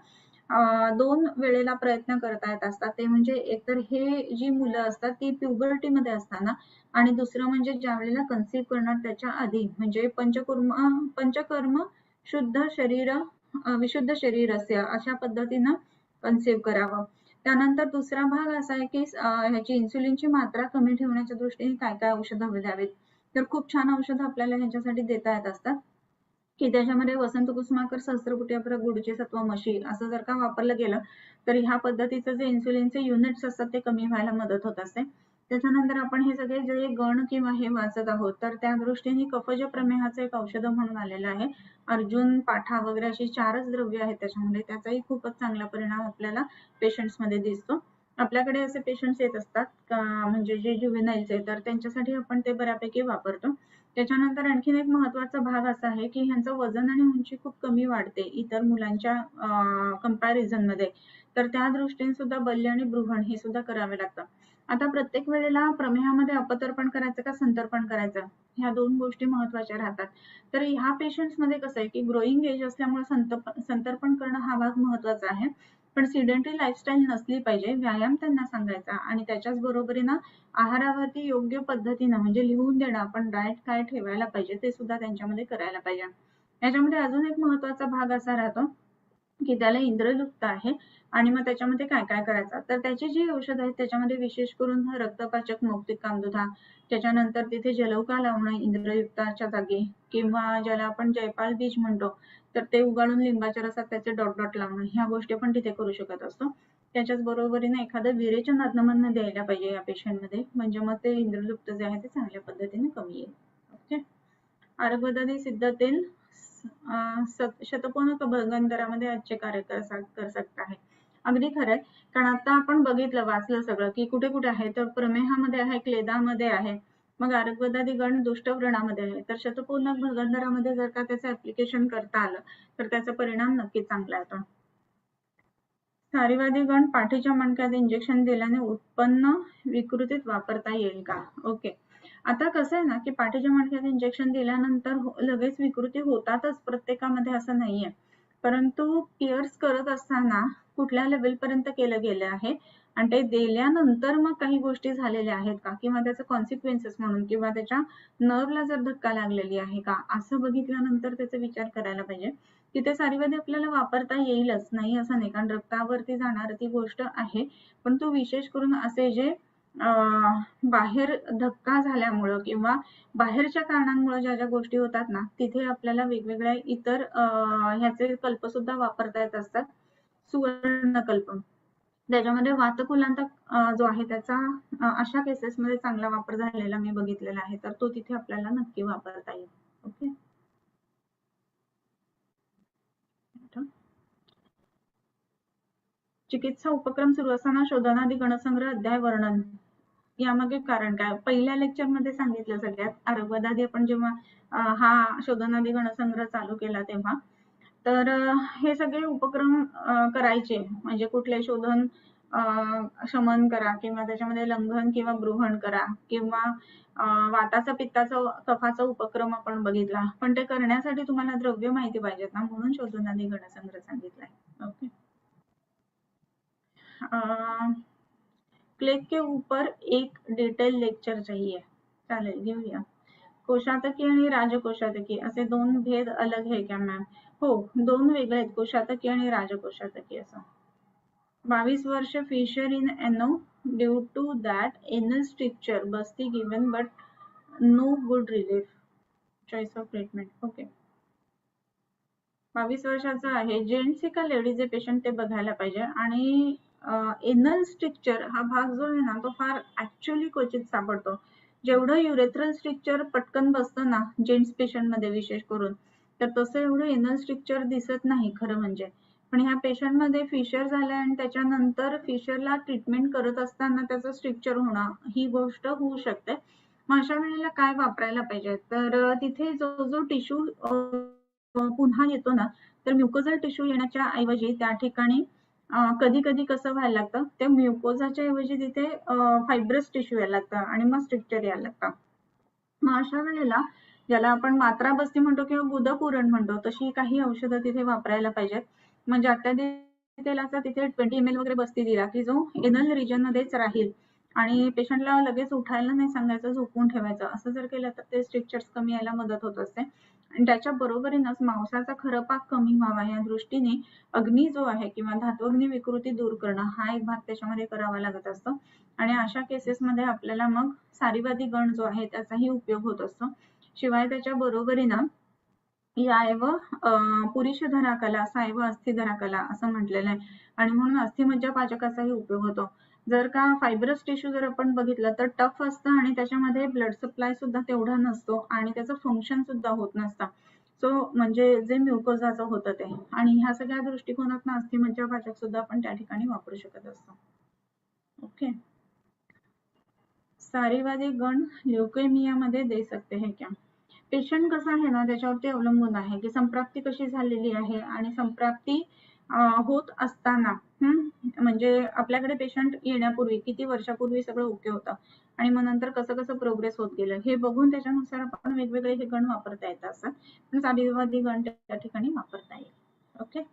2 वेळेला प्रयत्न करता येत असतात. ते म्हणजे एकतर हे जी मुलं असतात ती प्युबर्टीमध्ये असताना आणि दुसरं म्हणजे ज्या वेळेला कन्सीव्ह करणार त्याच्या आधी म्हणजे पंचकर्म शुद्ध शरीर विशुद्ध शरीर असे अशा पद्धतीनं कन्सीव्ह करावं. त्यानंतर दुसरा भाग असा आहे की ह्याची इन्सुलिनची मात्रा कमी ठेवण्याच्या दृष्टीने काय काय औषधं द्यावीत. तर खूप छान औषधं आपल्याला ह्याच्यासाठी देता येत असतात की त्याच्यामध्ये वसंत कुसुमाकर सहस्त्रपुटी गुडचे सत्व मशी असं जर का वापरलं गेलं तर ह्या पद्धतीचं जे इन्सुलिनचे युनिट्स असतात ते कमी व्हायला मदत होत असते. त्याच्यानंतर आपण हे सगळे जे गण किंवा हे वाचत आहोत तर त्या दृष्टीने कफज प्रमेहाचं एक औषध म्हणून आलेलं आहे. अर्जुन, पाठा वगैरे अशी 4च द्रव्य आहेत त्याच्यामध्ये. त्याचाही खूपच चांगला परिणाम आपल्याला पेशंट्स मध्ये दिसतो. आपल्याकडे असे पेशंट्स येत असतात म्हणजे जे ज्युव्हेनाइलचे तर त्यांच्यासाठी आपण ते बऱ्यापैकी वापरतो. त्याच्यानंतर आणखीन एक महत्वाचा भाग असा आहे की ह्यांचं वजन आणि उंची खूप कमी वाढते इतर मुलांच्या कंपॅरिझन मध्ये. तर त्या दृष्टीने सुद्धा बल्य आणि ब्रुहण हे सुद्धा करावे लागतं. आता प्रत्येक वेळेला प्रमेहामध्ये अपतर्पण करायचं का संतर्पण करायचं ह्या 2 गोष्टी महत्वाच्या राहतात. तर ह्या पेशंट्स मध्ये कसं आहे की ग्रोईंग एज असल्यामुळे संतर्पण करणं हा भाग महत्वाचा आहे. पण सिडेंटरी लाईफस्टाईल नसली पाहिजे, व्यायाम त्यांना सांगायचा आणि त्याच्याच बरोबरीनं आहारावरती योग्य पद्धतीनं म्हणजे लिहून देणं आपण डाएट काय ठेवायला पाहिजे ते सुद्धा त्यांच्यामध्ये करायला पाहिजे. याच्यामध्ये अजून एक महत्वाचा भाग असा राहतो की त्याला इंद्रलुप्त आहे आणि मग त्याच्यामध्ये काय काय करायचं तर त्याची जी औषध आहेत त्याच्यामध्ये विशेष करून रक्तपाचक मौक्तिक कामदुधा, त्याच्यानंतर तिथे जलौका लावणं इंद्रयुक्ताच्या जागी किंवा ज्याला आपण जयपाल बीज म्हणतो तर ते उगाळून लिंबाच्या रसात त्याचे डॉट डॉट लावणं ह्या गोष्टी आपण तिथे करू शकत असतो. त्याच्याच बरोबरीने एखादं विरेचन आज्ञामधनं द्यायला पाहिजे या पेशंट मध्ये म्हणजे मग ते इंद्रलुप्त जे आहे ते चांगल्या पद्धतीने कमी येईल. ओके, आरगवदादी सिद्ध तेल शतकोन भगंदरामध्ये अच्छे कार्य कर सकता है. अगदी खरंय. कारण आता आपण बघितलं वाचलं सगळं की कुठे कुठे आहे तर प्रमेहामध्ये आहे, क्लेदामध्ये आहे, मग आर्गवदादी गण दुष्टव्रणामध्ये आहे. तर शतकोन भगंदरामध्ये जर का त्याचं ऍप्लिकेशन करता आलं तर त्याचा परिणाम नक्कीच चांगला येतो. सारीवादी गण पाठीच्या मणक्यात इंजेक्शन दिल्याने उत्पन्न विकृतीत वापरता येईल का? ओके. आता कसं आहे ना की पाठीच्या मणक्यात इंजेक्शन दिल्यानंतर लगेच विकृती होतातच प्रत्येकामध्ये असं नाहीये. परंतु पिअर्स करत असताना कुठल्या लेवल पर्यंत केलं गेलं आहे आणि ते दिल्यानंतर मग काही गोष्टी झालेल्या आहेत का किंवा त्याचे कॉन्सिक्वेन्सेस म्हणून किंवा त्याच्या नर्वला जर धक्का लागलेली आहे का असं बघितल्यानंतर त्याचा विचार करायला पाहिजे. तिथे सारीवादी आपल्याला वापरता येईलच, नाही असं नाही, कारण रक्तावरती जाणार ती गोष्ट आहे. पण तो विशेष करून असे जे बाहेर धक्का झाल्यामुळं किंवा बाहेरच्या कारणांमुळे ज्या ज्या गोष्टी होतात ना तिथे आपल्याला वेगवेगळ्या इतर ह्याचे कल्प सुद्धा वापरता येत असतात. सुवर्णकल्प त्याच्यामध्ये वातकुलांत जो आहे त्याचा अशा केसेसमध्ये चांगला वापर झालेला मी बघितलेला आहे, तर तो तिथे आपल्याला नक्की वापरता येईल. ओके. चिकित्सा उपक्रम सुरू असताना शोधनादी गणसंग्रह अध्याय वर्णन यामागे कारण काय? पहिल्या लेक्चर मध्ये सांगितलं सगळ्यात आर्गवदादी आपण जेव्हा हा शोधनादी गणसंग्रह चालू केला तेव्हा तर हे सगळे उपक्रम करायचे म्हणजे कुठले शोधन शमन करा किंवा त्याच्यामध्ये लंघन किंवा गृहण करा किंवा वाताचा पित्ताचा कफाचा उपक्रम आपण बघितला, पण ते करण्यासाठी तुम्हाला द्रव्य माहिती पाहिजेत ना, म्हणून शोधनादी गणसंग्रह सांगितलाय. ओके. प्लेग के ऊपर एक डिटेल लेक्चर चाहिए. चालेल, घेऊया. कोशातकी आणि राजकोशातकी असे दोन भेद अलग है क्या मॅम? हो, दोन वेगळे आहेत, कोशातकी आणि राजकोशातकी असं. 22 वर्ष fissure in ano due to that anal stricture बस्ती given but no good relief. Choice of treatment. Okay. 22 वर्षाचा आहे. जेंट्स का लेडीज पेशंट ते बघायला पाहिजे. आणि एनल स्ट्रिक्चर हा भाग जो आहे ना तो फार ऍक्च्युअली क्वचित सापडतो. जेवढं युरेथ्रल स्ट्रिक्चर पटकन बसतं ना जेंट्स पेशंट मध्ये विशेष करून, तर तसं एवढं एनल स्ट्रिक्चर दिसत नाही खरं म्हणजे. पण ह्या पेशंट मध्ये फिशर झालंय आणि त्याच्यानंतर फिशरला ट्रीटमेंट करत असताना त्याचं स्ट्रिक्चर होणं ही गोष्ट होऊ शकते. मग अशा वेळेला काय वापरायला पाहिजे? तर तिथे जो जो टिश्यू पुन्हा येतो ना तर म्युकोझल टिश्यू येण्याच्या ऐवजी त्या ठिकाणी कधी कधी कसं व्हायला लागतं, त्या म्युकोझाच्या ऐवजी तिथे फायब्रस टिश्यू यायला लागतं आणि मग स्ट्रिक्चर यायला लागतं. मग अशा वेळेला ज्याला आपण मात्रा बस्ती म्हणतो किंवा गुदपुरण म्हणतो तशी काही औषधं तिथे वापरायला पाहिजेत. म्हणजे अत्याधिक तेलाचा तिथे 20 ml वगैरे बस्ती दिला की जो एनल रिजन मध्येच राहील आणि पेशंटला लगेच उठायला नाही सांगायचं, झोपून ठेवायचं. असं जर केलं तर ते स्ट्रिक्चर्स कमी यायला मदत होत असते. आणि त्याच्या बरोबरीनच मांसाचा खरपाक कमी व्हावा या दृष्टीने अग्नी जो आहे किंवा धात्वग्नी विकृती दूर करणं हा एक भाग त्याच्यामध्ये करावा लागत असतो. आणि अशा केसेसमध्ये आपल्याला मग सारीवादी गण जो आहे त्याचाही उपयोग होत असतो. शिवाय त्याच्या बरोबरीनं याएव पुरुष धराकला सायव अस्थि धराकला असं म्हटलेलं आहे आणि म्हणून अस्थिमज्जा पाचकाचाही उपयोग होतो. जर का फायब्रस टिश्यू जर आपण बघितलं तर टफ असतं आणि त्याच्यामध्ये ब्लड सप्लाय सुद्धा तेवढा नसतो आणि त्याचं फंक्शन सुद्धा होत नसतं. सो म्हणजे जे म्युकोझाचं होतं ते, आणि ह्या सगळ्या दृष्टिकोनातून अस्थिमज्जा पाचक सुद्धा आपण त्या ठिकाणी वापरू शकत असतो. ओके. सारीवादी गण ल्युकेमिया मध्ये दे सकते हैं क्या? पेशंट कसं आहे ना त्याच्यावरती अवलंबून आहे की संप्राप्ती कशी झालेली आहे आणि संप्राप्ती होत असताना म्हणजे आपल्याकडे पेशंट येण्यापूर्वी किती वर्षापूर्वी सगळं ओके होतं आणि मग नंतर कसं कसं प्रोग्रेस होत गेलं हे बघून त्याच्यानुसार आपण वेगवेगळे हे गण वापरता येतात असं. पण सारीवादी गण त्या ठिकाणी वापरता येईल. ओके.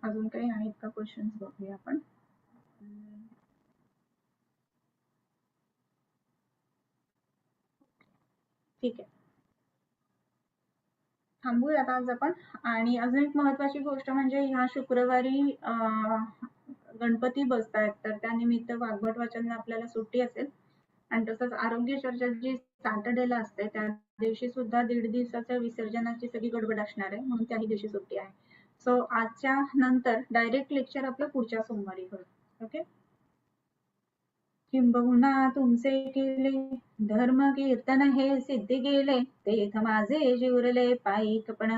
अजून काही आहेत का क्वेश्चन्स बघूया आपण. ठीक आहे, थांबूयात आज आपण. आणि अजून एक महत्वाची गोष्ट म्हणजे ह्या शुक्रवारी गणपती बसतायत तर त्यानिमित्त वाग्भट वाचन आपल्याला सुट्टी असेल आणि तसंच आरोग्य चर्चा जी सॅटर्डेला असते त्या दिवशी सुद्धा 1.5 दिवसाच्या विसर्जनाची सगळी गडबड असणार आहे म्हणून त्याही दिवशी सुट्टी आहे. सो आजच्या नंतर डायरेक्ट लेक्चर आपलं पुढच्या सोमवारी होईल. ओके. किंबहुना तुमचे केले धर्म कीर्तन हे सिद्धी गेले तेथ माझे जिवरले पायिकपण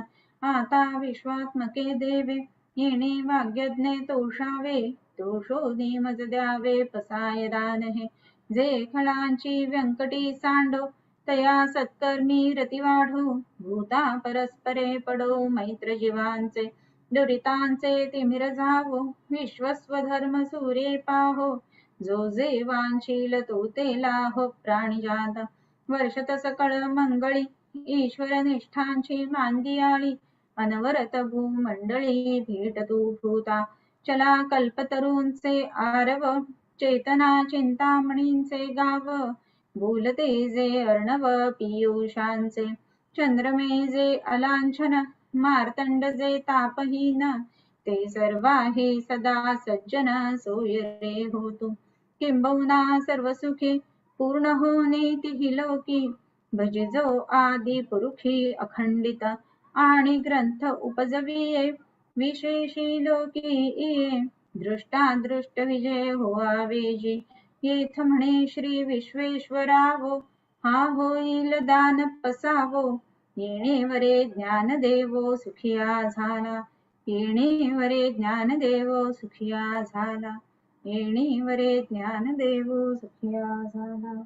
आता विश्वात्मके देवे येणे वाग्यज्ञे तोषावे तोषोनी मज द्यावे पसाय दान हे जे खळांची व्यंकटी सांडो तया सत्कर्मी रती वाढो भूता परस्परे पडो मैत्र जीवांचे दुरितांचे तिमिर जावो विश्वस्वधर्म सूर्ये पाहो जो जे वांशील तो ते लाहो प्राणिजात वर्षत सकळ मंगळी ईश्वर निष्ठांची मांदियाळी अनवरत भूमंडळी भेटतू भूता चला कल्पतरूंचे आरव चेतना चिंतामणींचे गाव बोलते जे अर्णव पीयूषांचे चंद्रमे जे अलांछन मार्तंड जे तापहीन ते सर्वाही सदा सज्जन सोय रे होतो किंबहुना सर्व सुखी पूर्ण होणे हि लोकी भजिजो आदि पुरुषी अखंडित आणि ग्रंथ उपजविये विशेषी लोकी ये दृष्टा दृष्ट विजय होवावेजी येथ म्हणे श्री विश्वेश्वरावो हा होईल दान पसावो येणेवरे ज्ञान देवो सुखिया झाला येणेवरे ज्ञान देवो सुखिया झाला येणेवरे ज्ञान देवो सुखिया झाला